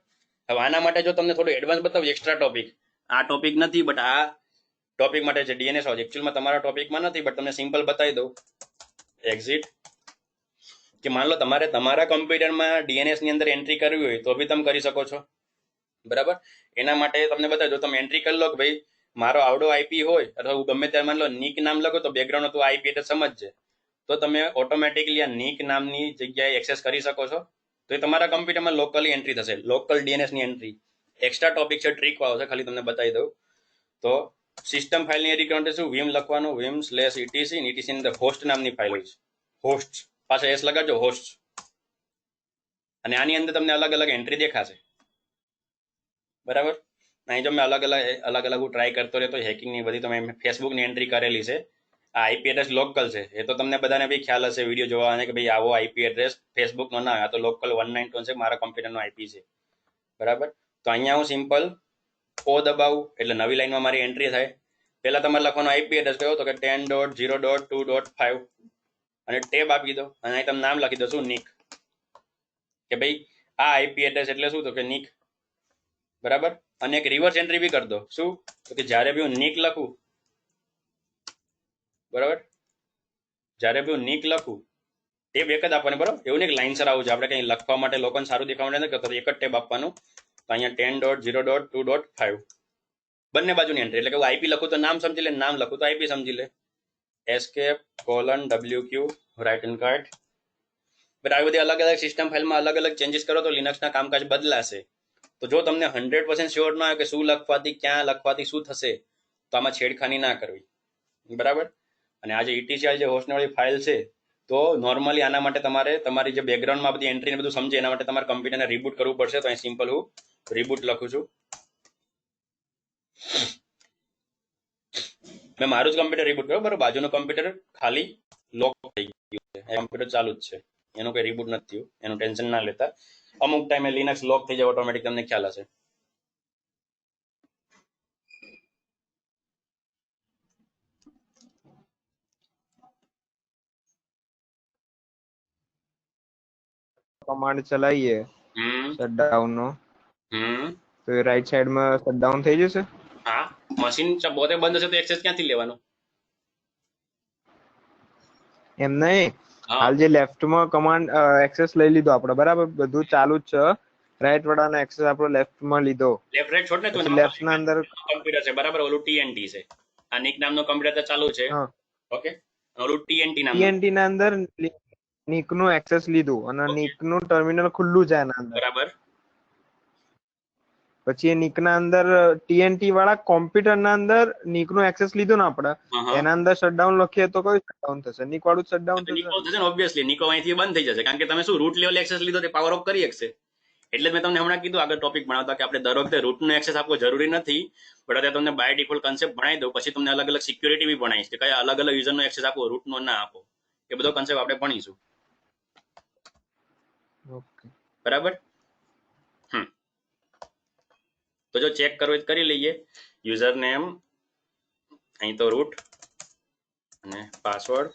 હવે આના માટે જો તમને થોડું એડવાન્સ બતાવું એક્સ્ટ્રા ટોપિક, આ ટોપિક નથી બટ આ ટોપિક માટે છે ડીએનએસ હાઉસ, એકચ્યુઅલમાં તમારા ટોપિકમાં નથી બટ તમને સિમ્પલ બતાવી દઉં. એક્ઝિટ, કે માન લો તમારે તમારા કમ્પ્યુટરમાં ડીએનએસ ની અંદર એન્ટ્રી કરવી હોય તો બી તમે કરી શકો છો. બરાબર. એના માટે તમને બતાવી દો, તમે એન્ટ્રી કરી લો કે ભાઈ મારો આવડો આઈપી હોય અથવા હું ગમે ત્યારે માન લો નિક નામ લખો તો બેકગ્રાઉન્ડ તો આઈપી એટલે સમજશે, તો તમે ઓટોમેટિકલી આ નિક નામની જગ્યાએ એક્સેસ કરી શકો છો. તો એ તમારા કમ્પ્યુટરમાં લોકલી એન્ટ્રી થશે, લોકલ ડીએનએસ ની એન્ટ્રી. એક્સ્ટ્રા ટોપિક છે, ટ્રીક વાળો છે, ખાલી તમને બતાવી દઉં. તો સિસ્ટમ ફાઇલની એરી કરવાનું શું, વીમ લખવાનું, વીમ સ્લેશ ઇટીસી, ઇટીસી ની અંદર હોસ્ટ નામની ફાઇલ હોય છે, હોસ્ટ પાછા એસ લગાડજો, હોસ્ટ. અને આની અંદર તમને અલગ અલગ એન્ટ્રી દેખાશે. બરાબર. અહીં જો મેં અલગ અલગ હું ટ્રાય કરતો રહેતો હેકિંગની બધી, તો મેં ફેસબુકની એન્ટ્રી કરેલી છે. આ આઈપી એડ્રેસ લોકલ છે, એ તો તમને બધાને બી ખ્યાલ હશે વિડીયો જોવાને કે ભાઈ આવો આઈપી એડ્રેસ ફેસબુકનો ના, આ તો લોકલ 192 છે, મારા કમ્પ્યુટરનો આઈપી છે. બરાબર. તો અહીંયા હું સિમ્પલ ઓ દબાવું એટલે નવી લાઈનમાં મારી એન્ટ્રી થાય. પહેલા તમારે લખવાનો આઈપી એડ્રેસ કયો તો કે 10.0.2.5 અને ટેબ આપી દો અને અહીં તમે નામ લખી દો શું, નિક, કે ભાઈ આ આઈપી એડ્રેસ એટલે શું તો કે નિક. બરાબર. અને એક રિવર્સ એન્ટ્રી બી કરી દો, શું તો કે જ્યારે બી હું નિક લખું, બરાબર, જ્યારે બી હું નિક લખું ટેબ એક જ આપવાની, બરાબર. એવું નહીં કે લાઈન સર આવું છે, આપણે કંઈ લખવા માટે લોકોને સારું દેખાવા માટે નથી કરતો, એક જ ટેબ આપવાનું. તો અહીંયા 10.0.2.5 બંને બાજુની એન્ટ્રી, એટલે કે હું આઈપી લખું તો નામ સમજી લે, નામ લખું તો આઈપી સમજી લે. Escape colon WQ write and quit. But આવી બધી અલગ અલગ સિસ્ટમ ફાઇલમાં અલગ અલગ ચેન્જીસ કરો તો લિનક્સના કામકાજ બદલાશે. તો જો તમને 100% શ્યોર ના હોય કે શું લખવાથી ક્યાં લખવાથી શું થશે, તો આમાં છેડખાની ના કરવી. બરાબર. અને આ જે ઇટીસીઆર જે હોસ્ટવાળી ફાઇલ છે, તો નોર્મલી આના માટે તમારે તમારી જે બેકગ્રાઉન્ડમાં બધી એન્ટ્રી બધું સમજે એના માટે તમારે કમ્પ્યુટરને રીબૂટ કરવું પડશે. તો અહીં સિમ્પલ હું રીબૂટ લખું છું. મેં મારું જ કમ્પ્યુટર રીબૂટ કર્યું, બરાબર. બાજુનું કમ્પ્યુટર ખાલી લોક થઈ ગયું છે, એ કમ્પ્યુટર ચાલુ જ છે, એનું કોઈ રીબૂટ નથી થયું, એનું ટેન્શન ના લેતા. અમુક ટાઈમે લિનક્સ લોક થઈ જાય ઓટોમેટિક, તમને ખ્યાલ હશે. કમાન્ડ ચલાવીએ શટડાઉન નો, તો એ રાઈટ સાઈડમાં શટડાઉન થઈ જશે. હા, મશીન પોતે બંધ હશે તો એક્સેસ ક્યાંથી લેવાનો? એમ નહીં, હાલ જે લેફ્ટમાં કમાન્ડ એક્સેસ લઈ લીધો આપણે, બરાબર, બધું ચાલુ જ છે, રાઈટ વાળાનો એક્સેસ આપણો લેફ્ટમાં લીધો, લેફ્ટ રાઈટ છોડ ને, તું લેફ્ટ ના અંદર કમ્પ્યુટર છે, બરાબર, ઓલું ટીએનટી છે, આ નિક નામનો કમ્પ્યુટર ચાલુ છે, ઓકે, ઓલું ટીએનટી નામનું, ટીએનટી ના અંદર નિક નું એક્સેસ લીધું અને નિક નું ટર્મિનલ ખુલ્લું છે એના અંદર, બરાબર. પછી એ નિક ના અંદર ટીએનટી વાળા કોમ્પ્યુટર ના અંદર નિક નું એક્સેસ લીધું ને આપણે, એના અંદર શટડાઉન લખીએ તો કયું શટડાઉન થશે? નિક વાળું શટડાઉન થશે. નિકો થશે ને ઓબ્વિયસલી, નિકો અહીંથી બંધ થઈ જશે, કારણ કે તમે શું રૂટ લેવલ એક્સેસ લીધો તે પાવર ઓફ કરી શકશે. એટલે મેં તમને હમણાં કીધું આગળ ટોપિક ભણાવતા કે આપણે દર વખતે રૂટનો એક્સેસ આપવો જરૂરી નથી, બટ અત્યારે તમને બાય ડિફોલ્ટ કન્સેપ્ટ ભણાવી દઉં, પછી તમને અલગ અલગ સિક્યુરિટી બી ભણાવીશ કે કયા અલગ અલગ યુઝરનો એક્સેસ આપો, રૂટનો ના આપો, એ બધો કન્સેપ્ટ આપણે ભણીશું. બરાબર. તો જો ચેક કરવું કરી લઈએ. યુઝર નેમ અહીં તો રૂટ અને પાસવર્ડ,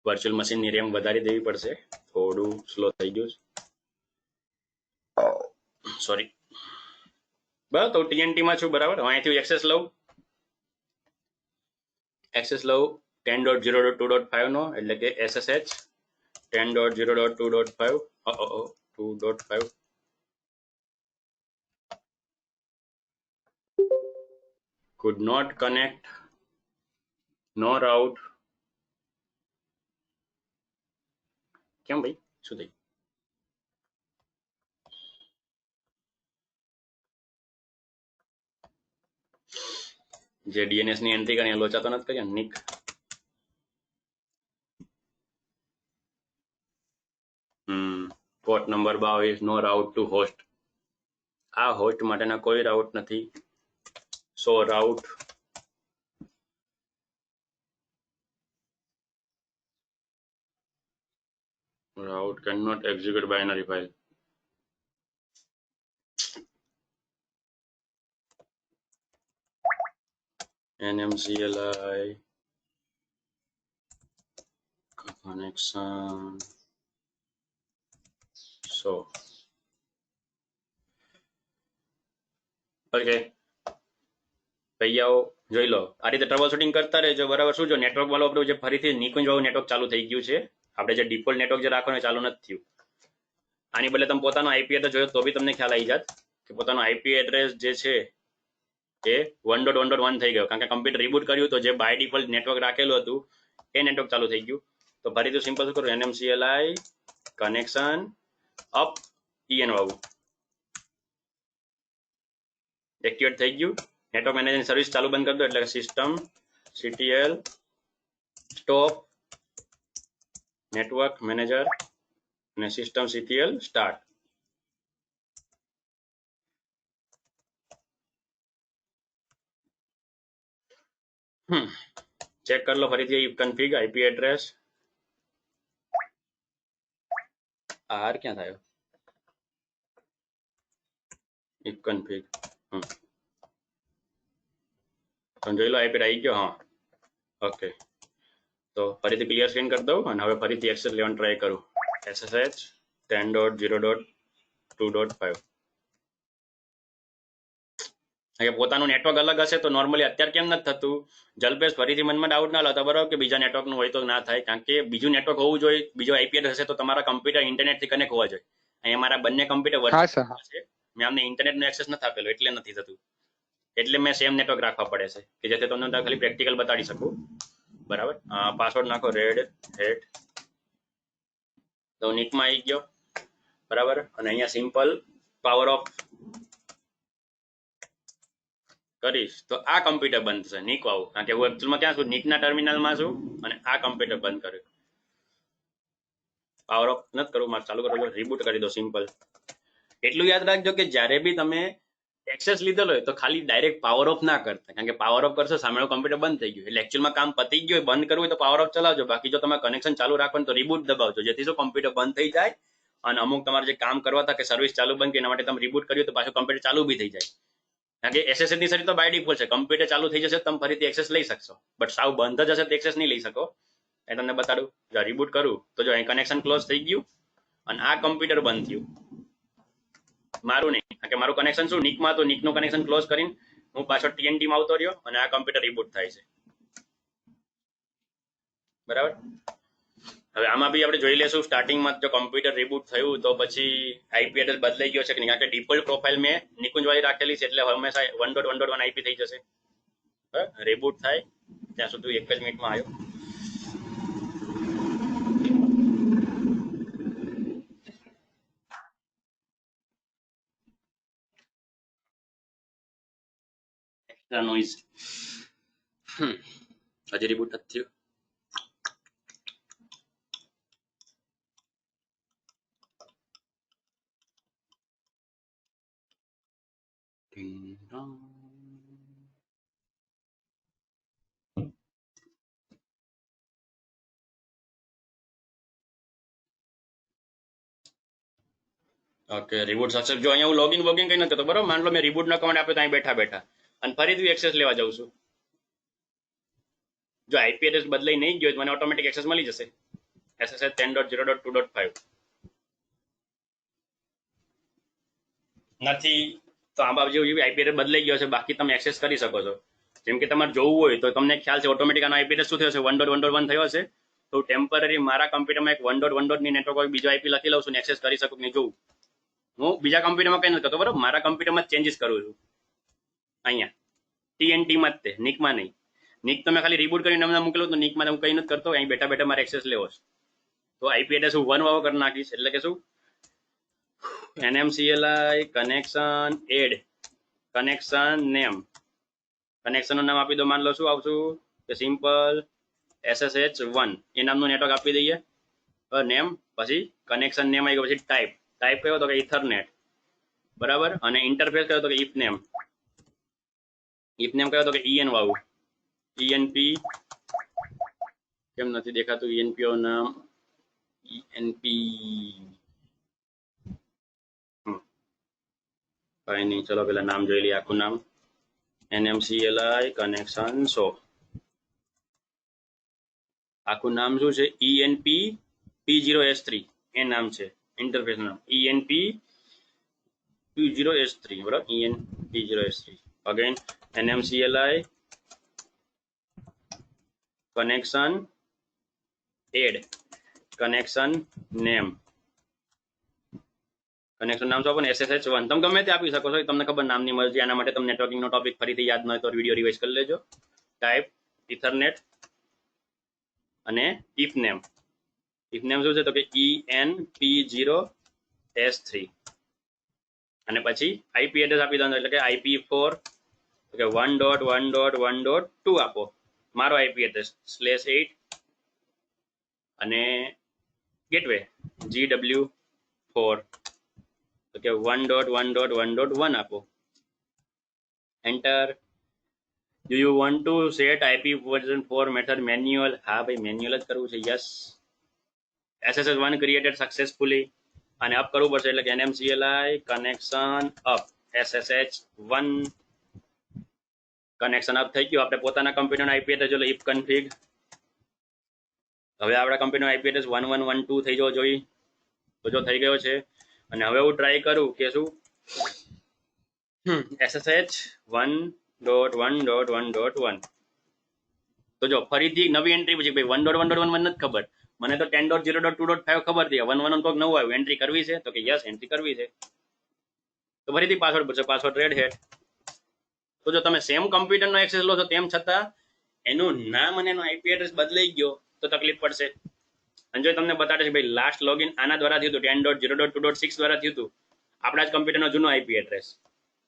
વર્ચ્યુઅલ મશીનની રેમ વધારી દેવી પડશે, થોડું સ્લો થઈ ગયું, સોરી. બરાબર. તો ટીએનટી માં છું, બરાબર. અહીંથી એક્સેસ લઉં, 10.0.2.5 નો, એટલે કે SSH 10.0.2.5 2.5 could not connect, no route. કેમ ભાઈ, શું થઈ? જે ડીએનએસ ની એન્ટ્રી કરી લોચા તો નથી કર્યા Nick. Port number 22, no route to host. આ હોસ્ટ માટેના કોઈ રાઉટ નથી. So route cannot execute binary file. NMCLI connection. So okay ભૈયાઓ જોઈ લો આ રીતે ટ્રબલ શૂટિંગ કરતા રહેજો બરાબર. શું જો નેટવર્ક વાળું આપણું જે ફરીથી નિકુંજ વાળું નેટવર્ક ચાલુ થઈ ગયું છે. આપણે જે ડિફોલ્ટ નેટવર્ક જે રાખવાનું ચાલુ નથી થયું. આની બદલે તમે પોતાનો આઈપી એડ્રેસ જોયો તો બી તમને ખ્યાલ આવી જાત કે પોતાનો આઈપી એડ્રેસ જે છે એ 1.1.1 થઈ ગયો, કારણ કે કમ્પ્યુટર રિબૂટ કર્યું તો જે બાય ડિફોલ્ટ નેટવર્ક રાખેલું હતું એ નેટવર્ક ચાલુ થઈ ગયું. તો ફરીથી સિમ્પલ શું કરું, NMCLI કનેક્શન અપ EN વાળું એક્ટિવેટ થઈ ગયું. નેટવર્ક મેનેજરની સર્વિસ ચાલુ બંધ કરી દો એટલે system CTL stop network manager અને સિસ્ટમ CTL સ્ટાર્ટ. ચેક કરી લો ફરીથી કન્ફિગ આઈપી એડ્રેસ આર ક્યાં થયો કન્ફિગ જોઈ લો આઈપી આવી ગયો. હા ઓકે તો ફરીથી ક્લિયર સ્ક્રીન કરી દઉં અને હવે ફરીથી એક્સેસ લેવાનું ટ્રાય કરું. SSH 10.0.2.5 પોતાનું નેટવર્ક અલગ હશે તો નોર્મલી અત્યારે કેમ નથી થતું જલ્પેશ ફરીથી મનમાં ડાઉટ ના લાવતા બરાબર કે બીજા નેટવર્કનું હોય તો ના થાય, કારણ કે બીજું નેટવર્ક હોવું જોઈએ, બીજો આઈપી એડ્રેસ હશે તો તમારા કમ્પ્યુટર ઇન્ટરનેટથી કનેક્ટ હોવા જોઈએ. અહીંયા મારા બંને કમ્પ્યુટર હા વર્ચ્યુઅલ સર. છે, મેં અમને ઇન્ટરનેટનો એક્સેસ નથી આપેલો એટલે નથી થતું. એટલે મેં સેમ નેટવર્ક રાખવા પડે છે કે જેથી તમને ખાલી પ્રેક્ટિકલ બતાડી શકું. બરાબર પાસવર્ડ નાખો રેડ હેટ તો નિકમાં આવી ગયો બરાબર. અને અહીંયા સિમ્પલ પાવર ઓફ કરીશ તો આ કમ્પ્યુટર બંધ થશે નિક વાળું, કારણ કે હું એકચ્યુઅલમાં ક્યાં છું નિકના ટર્મિનલમાં છું અને આ કમ્પ્યુટર બંધ કર્યું. પાવર ઓફ નથી કરવું મારે ચાલુ કરવું, રીબૂટ કરી દો સિમ્પલ. એટલું યાદ રાખજો કે જ્યારે બી તમે એક્સેસ લીધેલો હોય તો ખાલી ડાયરેક્ટ પાવર ઓફ ના કરતા, કારણ કે પાવર ઓફ કરશો સામેનું કમ્પ્યુટર બંધ થઈ ગયું એટલે એકચ્યુઅલમાં કામ પતી ગયું હોય. બંધ કરવું હોય તો પાવર ઓફ ચલાવજો, બાકી જો તમે કનેક્શન ચાલુ રાખવાનું તો રીબૂટ દબાવજો, જેથી શું કમ્પ્યુટર બંધ થઈ જાય અને અમુક તમારે જે કામ કરવા હતા કે સર્વિસ ચાલુ બંધ કરી એના માટે તમે રીબૂટ કર્યું તો પાછું કમ્પ્યુટર ચાલુ બી થઈ જાય. કારણ કે SSH ની સર્વિસ તો બાય ડિફોલ્ટ છે, કમ્પ્યુટર ચાલુ થઈ જશે તમે ફરીથી એક્સેસ લઈ શકશો, બટ સાવ બંધ જ હશે તો એક્સેસ નહીં લઈ શકો. એ તમને બતાડું. જો રીબૂટ કરું તો જો અહીં કનેક્શન ક્લોઝ થઈ ગયું અને આ કમ્પ્યુટર બંધ થયું. મારું નહીં, કારણ કે મારું કનેક્શન શું નિકમાં તો નિકનું કનેક્શન ક્લોઝ કરીને હું પાછો TNT માં આવતો રહ્યો અને આ કમ્પ્યુટર રીબૂટ થાય છે બરાબર. હવે આમાં બી આપણે જોઈ લેશું સ્ટાર્ટિંગમાં જો કમ્પ્યુટર રીબૂટ થયું તો પછી આઈપી એડ્રેસ બદલાઈ ગયો છે કે નહીં, કારણ કે ડિફોલ્ટ પ્રોફાઇલ મેં નિકુંજવાળી રાખેલી છે એટલે હંમેશા 1.1.1 આઈપી થઈ જશે. રીબૂટ થાય ત્યાં સુધી એક જ મિનિટમાં આવ્યો. એક્સ્ટ્રા નોઇઝ હજી રીબૂટ નથી થયું. Okay reboot success. જો અહીંયા હું લોગિન કઈ નથી કરતો બરાબર. માન લો મેં રીબૂટ નો કમાન્ડ આપ્યો તો અહીં બેઠા બેઠા અને ફરીથી એક્સેસ લેવા જાઉં છું. જો આઈપી એડ્રેસ બદલાઈ નહીં ગયો મને ઓટોમેટિક એક્સેસ મળી જશે. SSH 10.0.2.5 નથી તો આ બાજુ આઈપી એડ્રેસ બદલાઈ ગયો છે, બાકી તમે એક્સેસ કરી શકો છો. જેમ કે તમારે જોવું હોય તો તમને ખ્યાલ છે ઓટોમેટિક આનો આઈપી એડ્રેસ શું થયો છે 1.1.1 થયો છે. તો ટેમ્પરરી મારા કમ્પ્યુટરમાં એક 1.1. ની નેટવર્ક હોય બીજો આઈપી લખી લઉં છું ને એક્સેસ કરી શકું નહીં જોઉં. હું બીજા કમ્પ્યુટરમાં કઈ નથી કરતો બરાબર, મારા કમ્પ્યુટરમાં ચેન્જીસ કરું છું. અહીંયા TNT માં જ તે નિકમાં નહીં. નિક તમે ખાલી રીબૂટ કરીને અમને મોકલો તો નિકમાં હું કઈ નથી કરતો, અહીં બેઠા બેઠા મારે એક્સેસ લેવો છે. તો આઈપી એડ્રેસ હું 1 વાળો કરી નાખીશ એટલે કે શું NMCLI connection add connection name, કનેક્શનનું નામ આપી દો. માન લો શું આવશું કે સિમ્પલ SSH 1 એ નામનું નેટવર્ક આપી દઈએ નેમ, પછી કનેક્શન નેમ આવી ગયો, પછી ટાઈપ કયો તો કે ઇથરનેટ બરાબર. અને ઇન્ટરફેસ કયો તો કે ઇફ નેમ કયો તો કે EN વાળું ENP કેમ નથી દેખાતું ENP નામ ENP કઈ નહીં, ચલો પેલા નામ જોઈ લઈએ આખું નામ. NMCLI connection show. આખું નામ શું છે? ENP P0S3 એ નામ છે ઇન્ટરફેસ નામ. ENP P0S3 બરાબર. ENP P0S3 again NMCLI connection add connection name. Connection નામ શું આપો ને? SSH1. તમે ગમે તે આપી શકો છો, તમને ખબર નામની મરજી. આના માટે તમે નેટવર્કિંગ નો ટોપિક ફરીથી યાદ ન હોય તો વિડીયો રિવાઇઝ કરી લેજો. ટાઈપ ઇથરનેટ અને ઇફ નેમ. ઇફ નેમ શું છે તો કે ENP0S3 અને પછી IP એડ્રેસ આપી દો એટલે કે IP4 કે 1.1.1.2 આપો. મારો IP એડ્રેસ /8 અને ગેટવે GW4 તો કે 1.1.1.1 આપો. Enter. Do you want to set IP version 4 method manual? હા ભાઈ મેન્યુઅલ જ કરવું છે. યસ. SSH1 created successfully અને અપ કરવું પડશે એટલે કે NMCLI connection up. SSH1 connection up થઈ ગયું. આપણે પોતાના કમ્પ્યુટરનો IP એડ્રેસ જો if config. હવે આપણા કમ્પ્યુટરનો IP એડ્રેસ 1112 થઈ જવો જોઈએ. તો જો થઈ ગયો છે અને હવે હું ટ્રાય કરું કે શું SSH1.1.1.1 તો જો ફરીથી નવી એન્ટ્રી પછી ભાઈ 1.1.1 નથી ખબર મને તો 10.0.2.5 ખબર હતી. 1.1 કોઈક નવું આવ્યું. એન્ટ્રી કરવી છે તો કે યસ એન્ટ્રી કરવી છે. તો ફરીથી પાસવર્ડ પૂછે. Password Red Hat. તો જો તમે સેમ કમ્પ્યુટરનો એક્સેસ લો છો તેમ છતાં એનું નામ અને એનો IP એડ્રેસ બદલાઈ ગયો તો તકલીફ પડશે. અને જો તમને બતાડે છે ભાઈ લાસ્ટ લોગિન આના દ્વારા થયું હતું 10.0.2.6 દ્વારા થયું હતું આપણા જ કમ્પ્યુટરનો જૂનો IP એડ્રેસ.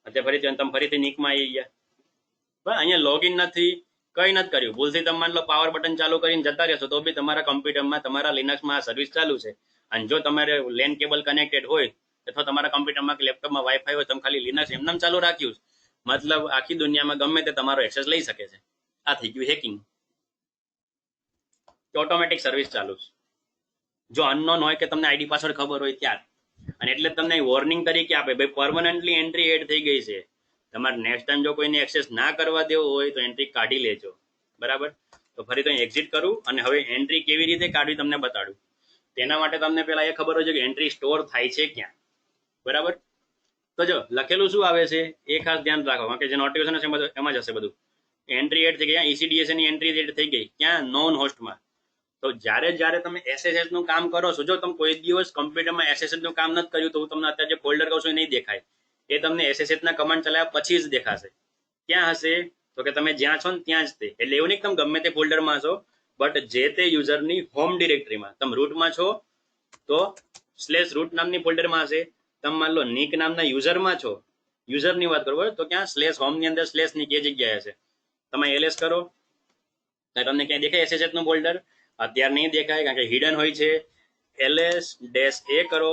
અત્યારે ફરીથી તમે ફરીથી નીકમાં આવી ગયા. બરાબર. અહીંયા લોગિન નથી, કઈ નથી કર્યું. ભૂલથી તમે માન લો પાવર બટન ચાલુ કરીને જતા રહેશો તો બી તમારા કમ્પ્યુટરમાં તમારા લિનક્સમાં આ સર્વિસ ચાલુ છે. અને જો તમારે લેન કેબલ કનેક્ટેડ હોય અથવા તમારા કમ્પ્યુટરમાં કે લેપટોપમાં વાઈફાઈ હોય તમે ખાલી લિનક્સ એમને ચાલુ રાખ્યું મતલબ આખી દુનિયામાં ગમે તે તમારો એક્સેસ લઈ શકે છે. આ થઈ ગયું હેકિંગ. ઓટોમેટિક સર્વિસ ચાલુ છે. જો અનનોન હોય કે તમને આઈડી પાસવર્ડ ખબર હોય ત્યાર. અને એટલે તમને વોર્નિંગ તરીકે આપે ભાઈ પરમનન્ટલી એન્ટ્રી એડ થઈ ગઈ છે. તમારે નેક્સ્ટ ટાઈમ જો કોઈને એક્સેસ ના કરવા દેવો હોય તો એન્ટ્રી કાઢી લેજો. બરાબર. તો ફરી તો એક્ઝિટ કરું અને હવે એન્ટ્રી કેવી રીતે કાઢવી તમને બતાડું. તેના માટે તમને પહેલા એ ખબર હોય છે કે એન્ટ્રી સ્ટોર થાય છે ક્યાં. બરાબર. તો જો લખેલું શું આવે છે એ ખાસ ધ્યાન રાખો કારણ કે જે નોટિફિકેશન છે એમાં જ હશે બધું. એન્ટ્રી એડ થઈ ગઈ. ECDS ની એન્ટ્રી એડ થઈ ગઈ ક્યાં? નોન હોસ્ટમાં. તો જ્યારે તમે SSH નું કામ કરો છો જો તમે કોઈ દિવસ કમ્પ્યુટરમાં SSH નું કામ નથી કર્યું તો હું તમને અત્યારે જે ફોલ્ડર કહું છું એ નહીં દેખાય. એ તમને SSH ના કમાન્ડ ચલાવ્યા પછી જ દેખાશે. ક્યાં હશે તો કે તમે જ્યાં છો ને ત્યાં જ તે. એટલે એવું નહીં કે તમે ગમે તે ફોલ્ડરમાં છો બટ જે તે યુઝરની હોમ ડિરેક્ટરીમાં તમે રૂટમાં છો તો /root નામની ફોલ્ડરમાં હશે. તમે માન લો નિક નામના યુઝરમાં છો, યુઝરની વાત કરો તો ક્યાં /home ની અંદર /nick એ જગ્યાએ હશે. તમે ls કરો તમને ક્યાંય દેખાય SSH નું ફોલ્ડર? અત્યારે નહીં દેખાય કારણ કે હિડન હોય છે. ls-a કરો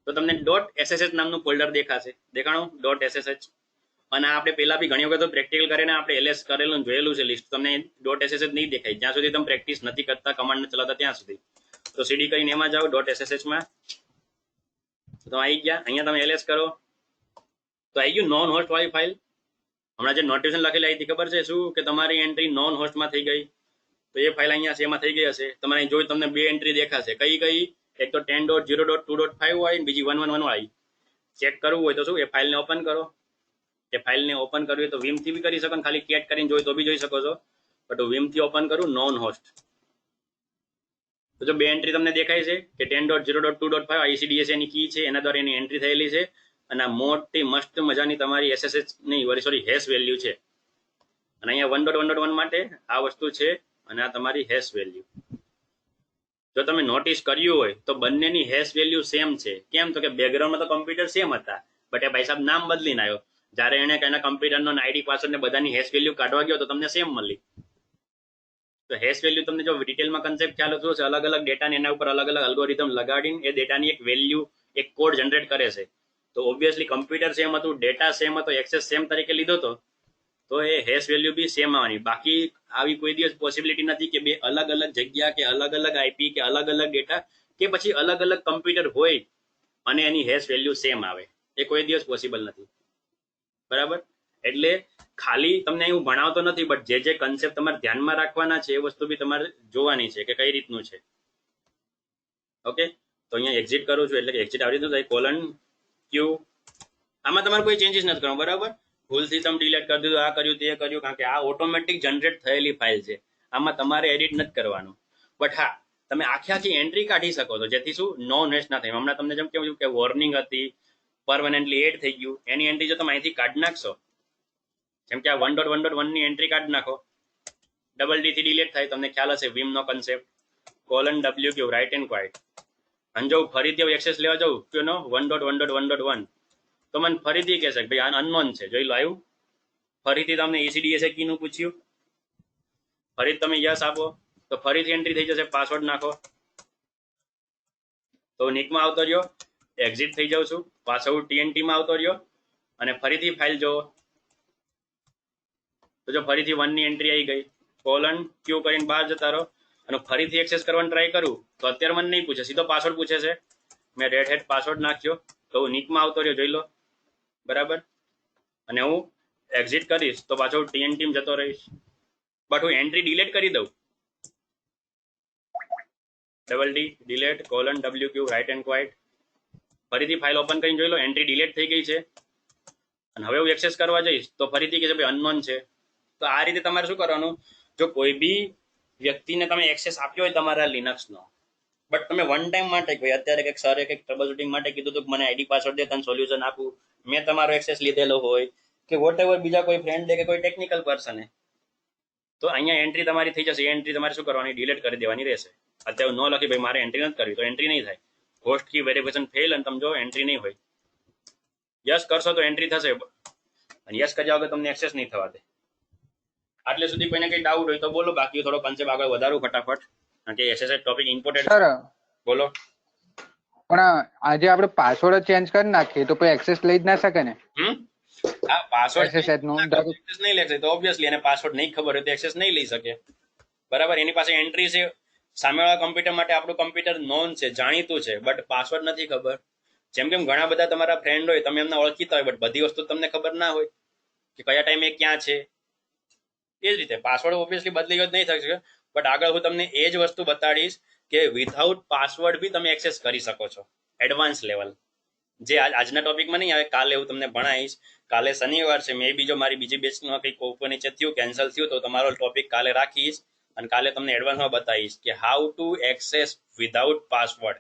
તો તમને .ssh નામનું ફોલ્ડર દેખાશે. દેખાણું .ssh. અને આપણે પહેલા બી ઘણી વખત પ્રેક્ટિકલ કરીને આપણે ls કરેલું જોયેલું છે લિસ્ટ. તમને .ssh નહીં દેખાય જ્યાં સુધી તમે પ્રેક્ટિસ નથી કરતા કમાન્ડ ચલાવતા ત્યાં સુધી. તો સીડી કરીને એમાં જાઓ .ssh માં તો આવી ગયા. અહીંયા તમે ls કરો તો આવી ગયું નોન હોસ્ટ વાળી ફાઇલ. હમણાં જે નોટિફિકેશન લખેલી આવી ખબર છે શું કે તમારી એન્ટ્રી નોન હોસ્ટમાં થઈ ગઈ. તો એ ફાઇલ અહીંયા છે એમાં થઈ ગઈ હશે. તમારે જોઈ તમને બે એન્ટ્રી દેખાશે. કઈ કઈ? એક તો 10.0.2.5 હોય બીજી 1.1.1 વાળી. ચેક કરવું હોય તો શું એ ફાઇલને ઓપન કરો. એ ફાઇલને ઓપન કરવી હોય તો vim થી બી કરી શકો ખાલી કેટ કરીને જોઈ તો બી જોઈ શકો છો. બટ vim થી ઓપન કરું નોન હોસ્ટ તો જો બે એન્ટ્રી તમને દેખાય છે કે 10.0.2.5 ICDS એની કી છે એના દ્વારા એની એન્ટ્રી થયેલી છે. અને આ મોટી મસ્ત મજાની તમારી SSH નહીં સોરી હેશ વેલ્યુ છે. અને અહીંયા 1.1.1 માટે આ વસ્તુ છે અને આ તમારી હેશ વેલ્યુ. જો તમે નોટિસ કર્યું હોય તો બંનેની હેશ વેલ્યુ સેમ છે. કેમ તો કે બેકગ્રાઉન્ડમાં તો કમ્પ્યુટર સેમ હતા બટ એ ભાઈ સાહેબ નામ બદલીને આવ્યો. જ્યારે એને એના કમ્પ્યુટરનો આઈડી પાસવર્ડ ને બધાની હેશ વેલ્યુ કાઢવા ગયો તો તમને સેમ મળી. તો હેશ વેલ્યુ તમને જો ડિટેલમાં કન્સેપ્ટ ખ્યાલ હતો છે અલગ અલગ ડેટાને એના ઉપર અલગ અલગ અલ્ગોરિધમ લગાડીને એ ડેટાની એક વેલ્યુ એક કોડ જનરેટ કરે છે. તો ઓબ્વિયસલી કમ્પ્યુટર સેમ હતું, ડેટા સેમ હતો, એક્સેસ સેમ તરીકે લીધો હતો તો એ હેશ વેલ્યુ બી સેમ આવવાની. બાકી આવી કોઈ દિવસ પોસિબિલિટી નથી કે બે અલગ અલગ જગ્યા કે અલગ અલગ IP કે અલગ અલગ ડેટા કે પછી અલગ અલગ કમ્પ્યુટર હોય અને એની હેશ વેલ્યુ સેમ આવે. એ કોઈ દિવસ પોસિબલ નથી. બરાબર. એટલે ખાલી તમને હું ભણાવતો નથી, બટ જે કન્સેપ્ટ તમારે ધ્યાનમાં રાખવાના છે એ વસ્તુ બી તમારે જોવાની છે કે કઈ રીતનું છે. ઓકે, તો અહીંયા એક્ઝિટ કરું છું એટલે કે એક્ઝિટ આવી રીતનું થાય, કોલન ક્યુ. આમાં તમારે કોઈ ચેન્જીસ નથી કરવાનું, બરાબર. ભૂલથી તમે ડિલીટ કરી દીધું, આ કર્યું તે કર્યું, કારણ કે આ ઓટોમેટિક જનરેટ થયેલી ફાઇલ છે, આમાં તમારે એડિટ નથી કરવાનું. બટ હા, તમે આખી એન્ટ્રી કાઢી શકો છો, જેથી શું નો નેસ્ટ ના થાય. હમણાં તમને જેમ કેવું કે વોર્નિંગ હતી, પરમનન્ટલી એડ થઈ ગયું, એની એન્ટ્રી જો તમે અહીંથી કાઢી નાખશો, જેમ કે આ 1.1.1 ની એન્ટ્રી કાઢી નાખો, ડબલ ડી થી ડિલીટ થાય, તમને ખ્યાલ હશે વિમ નો concept. Colon W Q write and quit. અને જો ફરીથી એક્સેસ લેવા જાઉં ક્યુનો 1.1.1.1, તો મને ફરીથી કહેશે કે ભાઈ આ અનનોન છે, જોઈ લો આવ્યું. ફરીથી તમને ECDSA કીનું પૂછ્યું, ફરીથી તમે યસ આપો તો ફરીથી એન્ટ્રી થઈ જશે, પાસવર્ડ નાખો તો નિકમાં આવતો રહ્યો, એક્ઝિટ થઈ જાઉં છું, પાછળ TNT માં આવતો રહ્યો, અને ફરીથી ફાઇલ જોવો તો જો ફરીથી 1 ની એન્ટ્રી આવી ગઈ. કોલન ક્યુ કરીને બહાર જતા રહો, અને ફરીથી એક્સેસ કરવાનું ટ્રાય કરું તો અત્યારે મને નહીં પૂછે, સીધો પાસવર્ડ પૂછે છે. મેં રેડ હેટ પાસવર્ડ નાખ્યો તો હું નિકમાં આવતો રહ્યો, જોઈ લો, બરાબર. અને હું એક્ઝિટ કરીશ તો પાછો TNT માં જતો રહીશ, બટ હું એન્ટ્રી ડિલીટ કરી દઉં, double D delete colon W Q write and quit, ફરીથી ફાઇલ ઓપન કરીને જોઈ લો, એન્ટ્રી ડિલીટ થઈ ગઈ છે. અને હવે હું એક્સેસ કરવા જઈશ તો ફરીથી કે છે ભાઈ અનનોન છે. તો આ રીતે તમારે શું કરવાનું, જો કોઈ બી વ્યક્તિને તમે એક્સેસ આપ્યો હોય તમારા લિનક્સનો, બટ તમે વન ટાઈમ માટે ભાઈ અત્યારે કંઈક સરે કંઈક ટ્રબલ શૂટિંગ માટે કીધું હતું કે મને આઈડી પાસવર્ડ દે તને સોલ્યુશન આપું, મેં તમારો એક્સેસ લીધેલો હોય કે વોટ એવર બીજા કોઈ ફ્રેન્ડ કે કોઈ ટેકનિકલ પર્સને, તો અહીંયા એન્ટ્રી તમારી થઈ જશે. એન્ટ્રી તમારે શું કરવાની, ડિલીટ કરી દેવાની રહેશે. અત્યારે ન લખી ભાઈ મારે એન્ટ્રી નથી કરવી તો એન્ટ્રી નહીં થાય. હોસ્ટ કી વેરિફિકેશન ફેલ અને તમે જો એન્ટ્રી નહીં હોય, યસ કરશો તો એન્ટ્રી થશે, અને યસ કર્યા વગર તમને એક્સેસ નહીં થવા દે. આટલે સુધી કોઈને કઈ ડાઉટ હોય તો બોલો, બાકી થોડો કન્સેપ્ટ આગળ વધારું ફટાફટ, કારણ કે SSH ટોપિક ઇમ્પોર્ટન્ટ. સર બોલો. પણ આજે આપણે પાસવર્ડ ચેન્જ કરી નાખીએ તો કોઈ એક્સેસ લઈ જ ના શકે ને? હા, પાસવર્ડ SSH નો એક્સેસ નહીં લેશે તો ઓબ્વિયસલી એને પાસવર્ડ નહીં ખબર હોય તો એક્સેસ નહીં લઈ શકે, બરાબર. એની પાસે એન્ટ્રી છે, સામેવાળા કમ્પ્યુટર માટે આપણું કમ્પ્યુટર નોન છે, જાણીતું છે, બટ પાસવર્ડ નથી ખબર. જેમ કેમ ઘણા બધા તમારા ફ્રેન્ડ હોય, તમે એમને ઓળખીતા હોય, બટ બધી વસ્તુ તમને ખબર ના હોય કે કયા ટાઈમે ક્યાં છે. એ જ રીતે પાસવર્ડ ઓબ્વિયસલી બદલી જ નહીં થઈ શકે, બટ આગળ હું તમને એ જ વસ્તુ બતાડીશ કે વિથઆઉટ પાસવર્ડ બી તમે એક્સેસ કરી શકો છો, એડવાન્સ લેવલ. જે આજના ટોપિકમાં નહીં આવે, કાલે હું તમને ભણાવીશ. કાલે શનિવાર છે, મે બી જો મારી બીજી બેચમાં કંઈક ઓપન નીચે થયું, કેન્સલ થયું તો તમારો ટોપિક કાલે રાખીશ, અને કાલે તમને એડવાન્સમાં બતાવીશ કે how to access without password,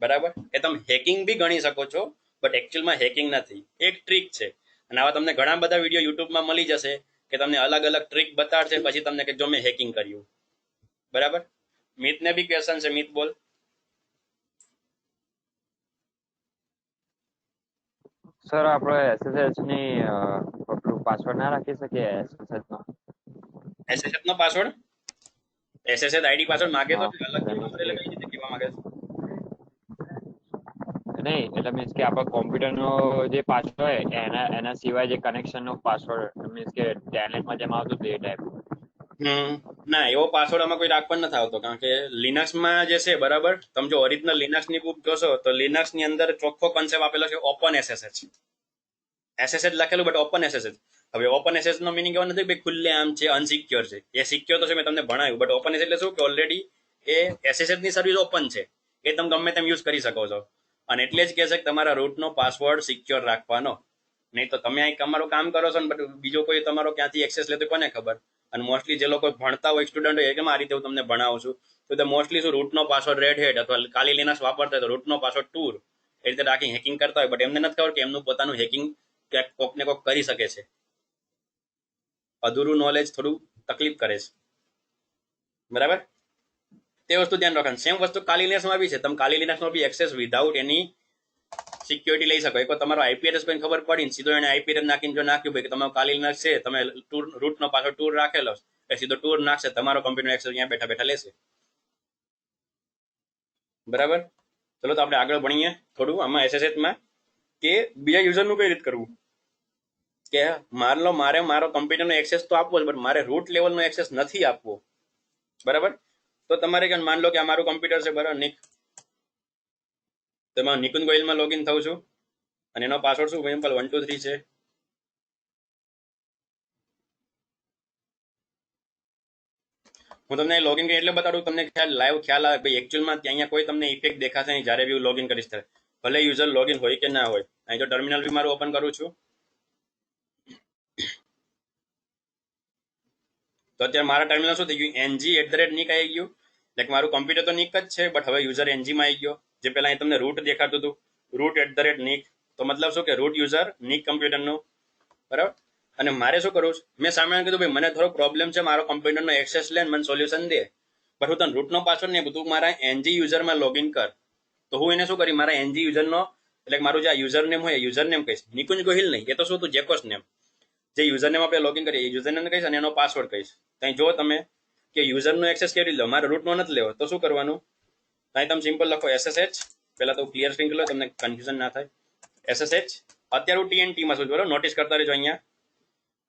બરાબર. એ તમે હેકિંગ બી ગણી શકો છો, બટ એકચ્યુઅલમાં હેકિંગ નથી, એક ટ્રીક છે. અને આવા તમને ઘણા બધા વિડીયો યુટ્યુબમાં મળી જશે કે તમને અલગ અલગ ટ્રીક બતાડશે, પછી તમને કે જો મેં હેકિંગ કર્યું, બરાબર. મિતને બી ક્વેશ્ચન છે, મિત બોલ. સર આપણે SSH ની પાસવર્ડ ના રાખી શકીએ? SSH નો પાસવર્ડ, SSH આઈડી પાસવર્ડ માંગે તો અલગ કઈ રીતે કહેવા માંગે છે? નહીં, એટલે મીન્સ કે આપણા કોમ્પ્યુટર નો જે પાસવર્ડ હોય એના સિવાય જે કનેક્શન નો પાસવર્ડ, મીન્સ કે ટેલેન્ટમાં જેમ આવતું તે ટાઈપ. ના, એવો પાસવર્ડ આમાં કોઈ રાખવાનો નથી આવતો, કારણ કે લિનક્સમાં જે છે, બરાબર, તમે જો ઓરિજિનલ લિનક્સ ની બુક જોશો તો લિનક્સ ની અંદર ચોખ્ખો કન્સેપ્ટ આપેલો છે ઓપન SSH. SSH લખેલું બટ ઓપન SSH. હવે ઓપન SSH નો મિનિંગ એવો નથી કે ખુલ્લે આમ છે, અનસિક્યોર છે. એ સિક્યોર તો છે, મેં તમને ભણાવ્યું, બટ ઓપન એટલે શું કે ઓલરેડી એ SSH ની સર્વિસ ઓપન છે, એ તમે ગમે તેમ યુઝ કરી શકો છો. અને એટલે જ કહે છે કે તમારા રૂટનો પાસવર્ડ સિક્યોર રાખવાનો, નહીં તો તમે અહીં તમારું કામ કરો છો ને બટ બીજો કોઈ તમારો ક્યાંથી એક્સેસ લે તો કોને ખબર. અને મોસ્ટલી જે લોકો ભણતા હોય સ્ટુડન્ટ હોય કે આ રીતે હું તમને ભણાવું છું, તો મોસ્ટલી શું રૂટનો પાસવર્ડ રેડ હેટ અથવા કાલી લિનક્સ વાપરતા હોય તો રૂટનો પાસવર્ડ ટૂર એ રીતે રાખી હેકિંગ કરતા હોય, બટ એમને નથી ખબર કે એમનું પોતાનું હેકિંગ કોક ને કોક કરી શકે છે. અધૂરું નોલેજ થોડું તકલીફ કરે છે, બરાબર. તે વસ્તુ ધ્યાન રાખવાનું. સેમ વસ્તુ કાલી લિનક્સમાં બી છે, તમે કાલી લિનક્સમાં બી એક્સેસ વિધાઉટ એની સિક્યોરિટી લઈ શકો. એક તમારો IP એડ્રેસ કોઈને ખબર પડી ને સીધો એને IP એડ્રેસ નાખીને જો નાખ્યું ભાઈ કે તમારો કાલી લિનક્સ છે, તમે રૂટનો પાછો ટૂર રાખેલો એ સીધો ટૂર નાખશે, તમારો કમ્પ્યુટર એક્સેસ અહીંયા બેઠા બેઠા લેશે, બરાબર. ચલો તો આપણે આગળ ભણીએ થોડું આમાં SSHમાં કે બીજા યુઝરનું કઈ રીતે કરવું. કે મારે મારો કમ્પ્યુટરનો એક્સેસ તો આપવો જ, બટ મારે રૂટ લેવલનો એક્સેસ નથી આપવો, બરાબર. તો તમારે માન લો કે આ મારું કમ્પ્યુટર છે, બરાબર, નિક. તો એમાં નિકુંજ ગોયલમાં લોગિન થઉં છું અને એનો પાસવર્ડ શું સિમ્પલ 1 2 3 છે. હું તમને લોગિન કરી એટલે બતાડું તમને લાઈવ ખ્યાલ આવે ભાઈ એકચ્યુઅલમાં અહીંયા કોઈ તમને ઇફેક્ટ દેખાશે નહીં જ્યારે બી હું લોગિન કરીશ ત્યારે, ભલે યુઝર લોગિન હોય કે ના હોય. અહીં જો ટર્મિનલ બી મારું ઓપન કરું છું તો અત્યારે મારા ટર્મિનલ શું થઈ ગયું, ng@nick આવી ગયું. એટલે મારું કમ્પ્યુટર તો નિક જ છે, બટ હવે યુઝર એનજીમાં આવી ગયો. જે પહેલા અહીં તમને રૂટ દેખાતું હતું, root@nick, તો મતલબ શું કે રૂટ યુઝર નિક કમ્પ્યુટરનું, બરાબર. અને મારે શું કરવું છે, મેં સામે કીધું ભાઈ મને થોડો પ્રોબ્લેમ છે, મારો કમ્પ્યુટરનો એક્સેસ લે મને સોલ્યુશન દે, બટ હું તને રૂટનો પાસવર્ડ નહીં, તું મારા એનજી યુઝરમાં લોગિન કર. તો હું એને શું કરી, મારા એનજી યુઝરનો એટલે મારું જે યુઝર નેમ હોય યુઝર નેમ કહીશ, નિકુંજ ગોહિલ નહીં, એ તો શું તું જેકોસ નેમ, જે યુઝર નેમ આપણે લોગિન કરીએ એ યુઝર નેમ કહીશ અને એનો પાસવર્ડ કહીશ. ત્યાં જો તમે કે યુઝરનો એક્સેસ કેવી રીતે લો, મારે રૂટનો નથી લેવો, તો શું કરવાનું, ત્યાં તમે સિમ્પલ લખો SSH, પહેલા તો ક્લિયર સ્ક્રીન કરી લો, તમને કન્ફ્યુઝન ના થાય. SSH અત્યારે હું TNT માં છું, બરોબર, નોટિસ કરતા રહેજો અહીંયા.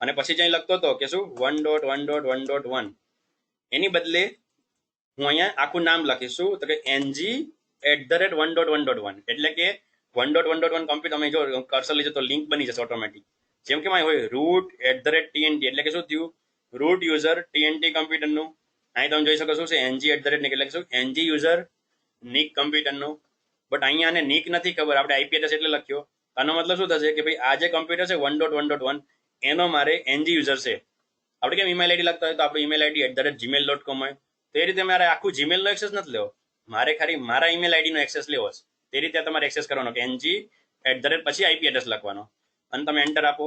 અને પછી જ્યાં લખતો હતો કે શું 1.1.1.1, એની બદલે હું અહીંયા આખું નામ લખીશું તો કે ng@1.1.1, એટલે કે 1.1.1 કમ્પ્યુટર તમે જો કર્સર લીધો તો લિંક બની જશે ઓટોમેટિક. જેમ કે માં હોય root@TNT, એટલે કે શું થયું, રૂટ યુઝર TNT કમ્પ્યુટરનું. અહીં તમે જોઈ શકો છો ng@nick, એટલે કે શું ng યુઝર નિક કમ્પ્યુટરનું. બટ અહીંયા આને નિક નથી ખબર, આપણે IP એડ્રેસ એટલે લખ્યો. આનો મતલબ શું થશે કે ભાઈ આ જે કમ્પ્યુટર છે 1.1.1 એનો મારે ng યુઝર છે. આપણે કેમ ઈમેલ આઈડી લખતા હોય તો આપણે ઈમેલ આઈડી @gmail.com હોય, તો એ રીતે મારે આખું જીમેલનો એક્સેસ નથી લેવો, મારે ખાલી મારા ઈમેલ આઈડીનો એક્સેસ લેવો છે. તે રીતે તમારે એક્સેસ કરવાનો કે ng@ પછી IP એડ્રેસ લખવાનો અને તમે એન્ટર આપો.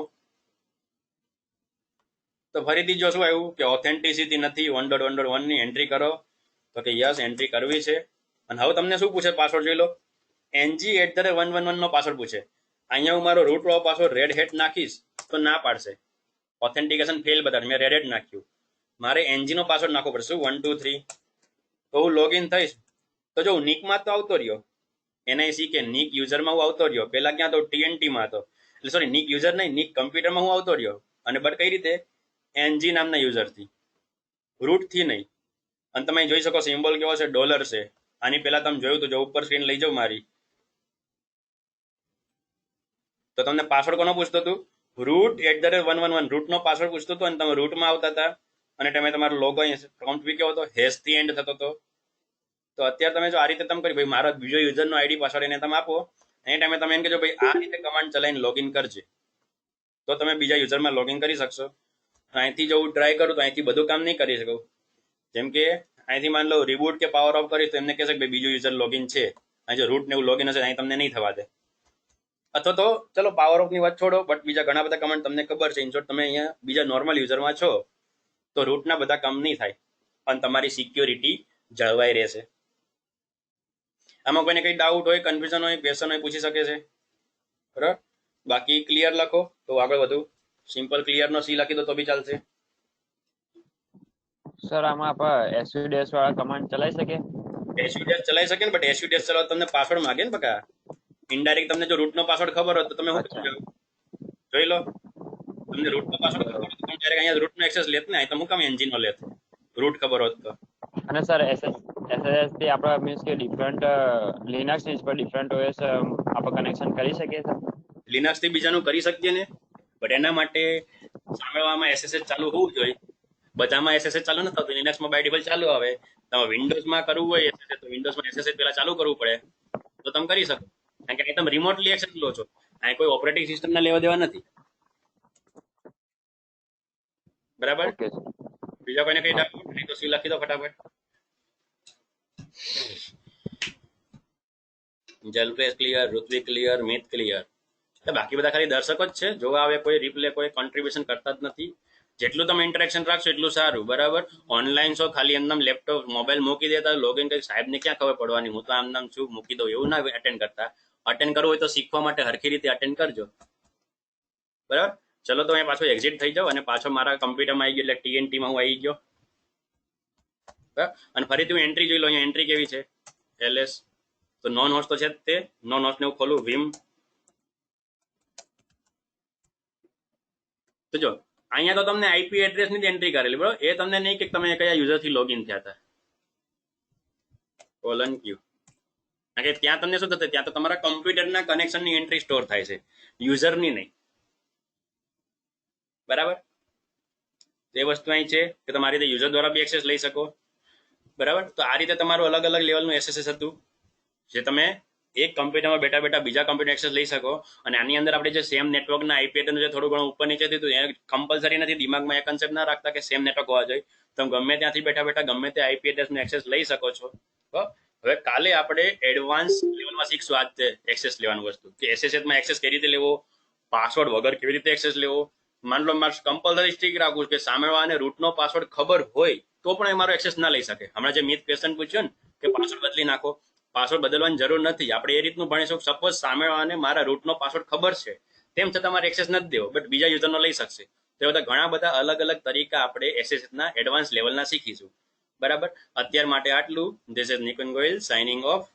તો ફરીથી જો શું આવ્યું કે ઓથેન્ટિસિટી નથી, 1.1.1 ની એન્ટ્રી કરો, તો કે યસ એન્ટ્રી કરવી છે. અને હવે તમને શું પૂછે પાસવર્ડ જોઈ લો, ng@111 નો પાસવર્ડ પૂછે. અહીંયા હું મારો રૂટ વાળો પાસવર્ડ રેડ હેટ નાખીશ તો ના પાડશે, ઓથેન્ટિકેશન ફેલ બતાડે, મેં રેડ હેટ નાખ્યું. મારે ng નો પાસવર્ડ નાખવો પડશે 1 2 3, તો હું લોગિન થઈશ તો જો નિકમાં તો આવતો રહ્યો, NIC કે નિક યુઝરમાં હું આવતો રહ્યો, પહેલા ક્યાં તો TNT માં હતો, એટલે સોરી નિક યુઝર નહીં, નિક કમ્પ્યુટરમાં હું આવતો રહ્યો. અને બટ કઈ રીતે, ng નામના યુઝરથી, રૂટથી નહીં. અને તમે જોઈ શકો સિમ્બોલ કેવો છે, ડોલર છે. આની પહેલા તમે જોયું તો જો ઉપર સ્ક્રીન લઈ જાઓ મારી, તો તમને પાસવર્ડ કોનો પૂછતો હતું, root@111 રૂટનો પાસવર્ડ પૂછતો હતો અને તમે રૂટમાં આવતા હતા અને તમે તમારો લોગો પ્રોમ્પ્ટ બી કેવો હતો, હેશથી એન્ડ થતો હતો. તો અત્યારે તમે જો આ રીતે તમે કરી ભાઈ મારો બીજો યુઝરનો આઈડી પાસવર્ડ એને તમે આપો, એ ટાઈમે તમે એમ કહેજો ભાઈ આ રીતે કમાન્ડ ચલાવીને લોગિન કરજે, તો તમે બીજા યુઝરમાં લોગિન કરી શકશો. અહીંથી જો હું ટ્રાય કરું તો અહીંથી બધું કામ નહીં કરી શકું. જેમ કે અહીંથી માન લો રિબૂટ કે પાવર ઓફ કરીશ તો એમને કહેશે કે ભાઈ બીજું યુઝર લોગિન છે, અહીં જો રૂટ ને એવું લોગિન હશે અહીં તમને નહીં થવા દે. અથવા તો ચલો પાવર ઓફ ની વાત છોડો, બટ બીજા ઘણા બધા કમાન્ડ તમને ખબર છે, ઇનશોર્ટ તમે અહીંયા બીજા નોર્મલ યુઝરમાં છો તો રૂટના બધા કામ નહીં થાય અને તમારી સિક્યોરિટી જળવાઈ રહેશે. આમાં કોઈને કઈ ડાઉટ હોય, કન્ફ્યુઝન હોય, ક્વેશ્ચન હોય પૂછી શકે છે, બરાબર. બાકી ક્લિયર લખો તો આગળ વધુ, સિમ્પલ ક્લિયર નો સી લખી દો તો બી ચાલશે. સર આમાં આપણે SUDS વાળા કમાન્ડ ચલાવી શકીએ? SUDS ચલાવી શકે ને, બટ SUDS ચલાવવા તમને પાસવર્ડ માંગે ને બકા. ઇનડાયરેક્ટ તમને જો રૂટનો પાસવર્ડ ખબર હોય તો તમે શું કરજો જોઈ લો, તમને રૂટનો પાસવર્ડ ખબર હોય તો તમે ડાયરેક્ટ અહીંયા રૂટનો એક્સેસ લેત ને, તો હું કામ એનજી નો લેત, રૂટ ખબર હોત તો. અને સર SSH થી આપણે મીન્સ કે ડિફરન્ટ લિનક્સ ની પર ડિફરન્ટ OS આપણે કનેક્શન કરી શકીએ સર? લિનક્સ થી બીજાનું કરી શકીએ ને, બટ એના માટે સાંભળવામાં SSH ચાલુ હોવું જોઈએ. બધામાં SSH ચાલુ નથી થતું, લિનક્સમાં બાય ડિફોલ્ટ ચાલુ આવે. તમે વિન્ડોઝમાં કરવું હોય SSH તો વિન્ડોઝમાં SSH પહેલા ચાલુ કરવું પડે તો તમે કરી શકો, કારણ કે અહીં તમે રિમોટલી એક્સેસ લો છો, અહીં કોઈ ઓપરેટિંગ સિસ્ટમના લેવા દેવા નથી, બરાબર. બીજા કોઈને કઈ ડાઉટ નહીં તો સી લખી દો ફટાફટ. જલપ્રેસ ક્લિયર, ઋત્વિક ક્લિયર, મિત ક્લિયર. બાકી બધા ખાલી દર્શકો જ છે, જોવા આવે કોઈ રિપ્લે કોઈ કોન્ટ્રીબ્યુશન કરતા જ નથી. જેટલું તમે ઇન્ટરેક્શન રાખશો એટલું સારું, બરાબર. ઓનલાઈન છો ખાલી એમ લેપટોપ મોબાઈલ મૂકી દેતા લોગિન કરી, સાહેબને ક્યાં ખબર પડવાની, હું તો આમ નામ છું મૂકી દઉં, એવું ના અટેન્ડ કરતા. અટેન્ડ કરવું હોય તો શીખવા માટે હરખી રીતે અટેન્ડ કરજો, બરાબર. ચલો તો અહીંયા પાછો એક્ઝિટ થઈ જાઓ અને પાછો મારા કમ્પ્યુટરમાં આવી ગયો, એટલે TNT માં હું આવી ગયો, બરાબર. અને ફરીથી હું એન્ટ્રી જોઈ લો, અહીંયા એન્ટ્રી કેવી છે, LS તો નોન હોસ્ટ તો છે જ તે, નોન હોસ્ટ ને હું ખોલું વિમ, તો જો અહીંયા તો તમને IP એડ્રેસ ની એન્ટ્રી કરેલી, બરાબર. એ તમને નહીં કે તમે કયા યુઝર થી લોગિન થયા હતા, કોલન ક્યુ, કારણ કે ત્યાં તમને શું થશે, ત્યાં તો તમારા કમ્પ્યુટરના કનેક્શનની એન્ટ્રી સ્ટોર થાય છે, યુઝરની નહીં, બરાબર. એ વસ્તુ અહીં છે કે તમારી રીતે યુઝર દ્વારા બી એક્સેસ લઈ શકો, બરાબર. તો આ રીતે તમારું અલગ અલગ લેવલનું એસએસએસ હતું, જે તમે એક કમ્પ્યુટરમાં બેઠા બેઠા બીજા કમ્પ્યુટર એક્સેસ લઈ શકો. અને આની અંદર આપણે જે સેમ નેટવર્કના આઈપી એડ્રેસનું જે થોડું ઘણું ઉપર નીચે થયું એ કમ્પલસરી નથી, દિમાગમાં એ કન્સેપ્ટ ના રાખતા કે સેમ નેટવર્ક હોવા જોઈએ. તમે ગમે ત્યાંથી બેઠા બેઠા ગમે તે આઈપી એડ્રેસનું એક્સેસ લઈ શકો છો. હવે કાલે આપણે એડવાન્સ લેવલમાં શીખશું આ એક્સેસ લેવાનું વસ્તુ, કે એસએસએસમાં એક્સેસ કેવી રીતે લેવો, પાસવર્ડ વગર કેવી રીતે એક્સેસ લેવો. માન લો મારે કમ્પલસરી સ્ટ્રીક રાખવું કે સામેવાળાને રૂટનો પાસવર્ડ ખબર હોય તો પણ એ મારો એક્સેસ ના લઈ શકે. હમણાં જે મિથ ક્વેશ્ચન પૂછ્યો ને કે પાસવર્ડ બદલી નાખો, પાસવર્ડ બદલવાની જરૂર નથી. આપણે એ રીતનું ભણીશું, સપોઝ સામેવાળાને મારા રૂટનો પાસવર્ડ ખબર છે, તેમ છતાં મારે એક્સેસ નથી દેવો, બટ બીજા યુઝરનો લઈ શકશે. તો એ બધા ઘણા બધા અલગ અલગ તરીકા આપણે એસએસએસના એડવાન્સ લેવલના શીખીશું. બરાબર. અત્યાર માટે આટલું. This is Nikunj Goyal signing of.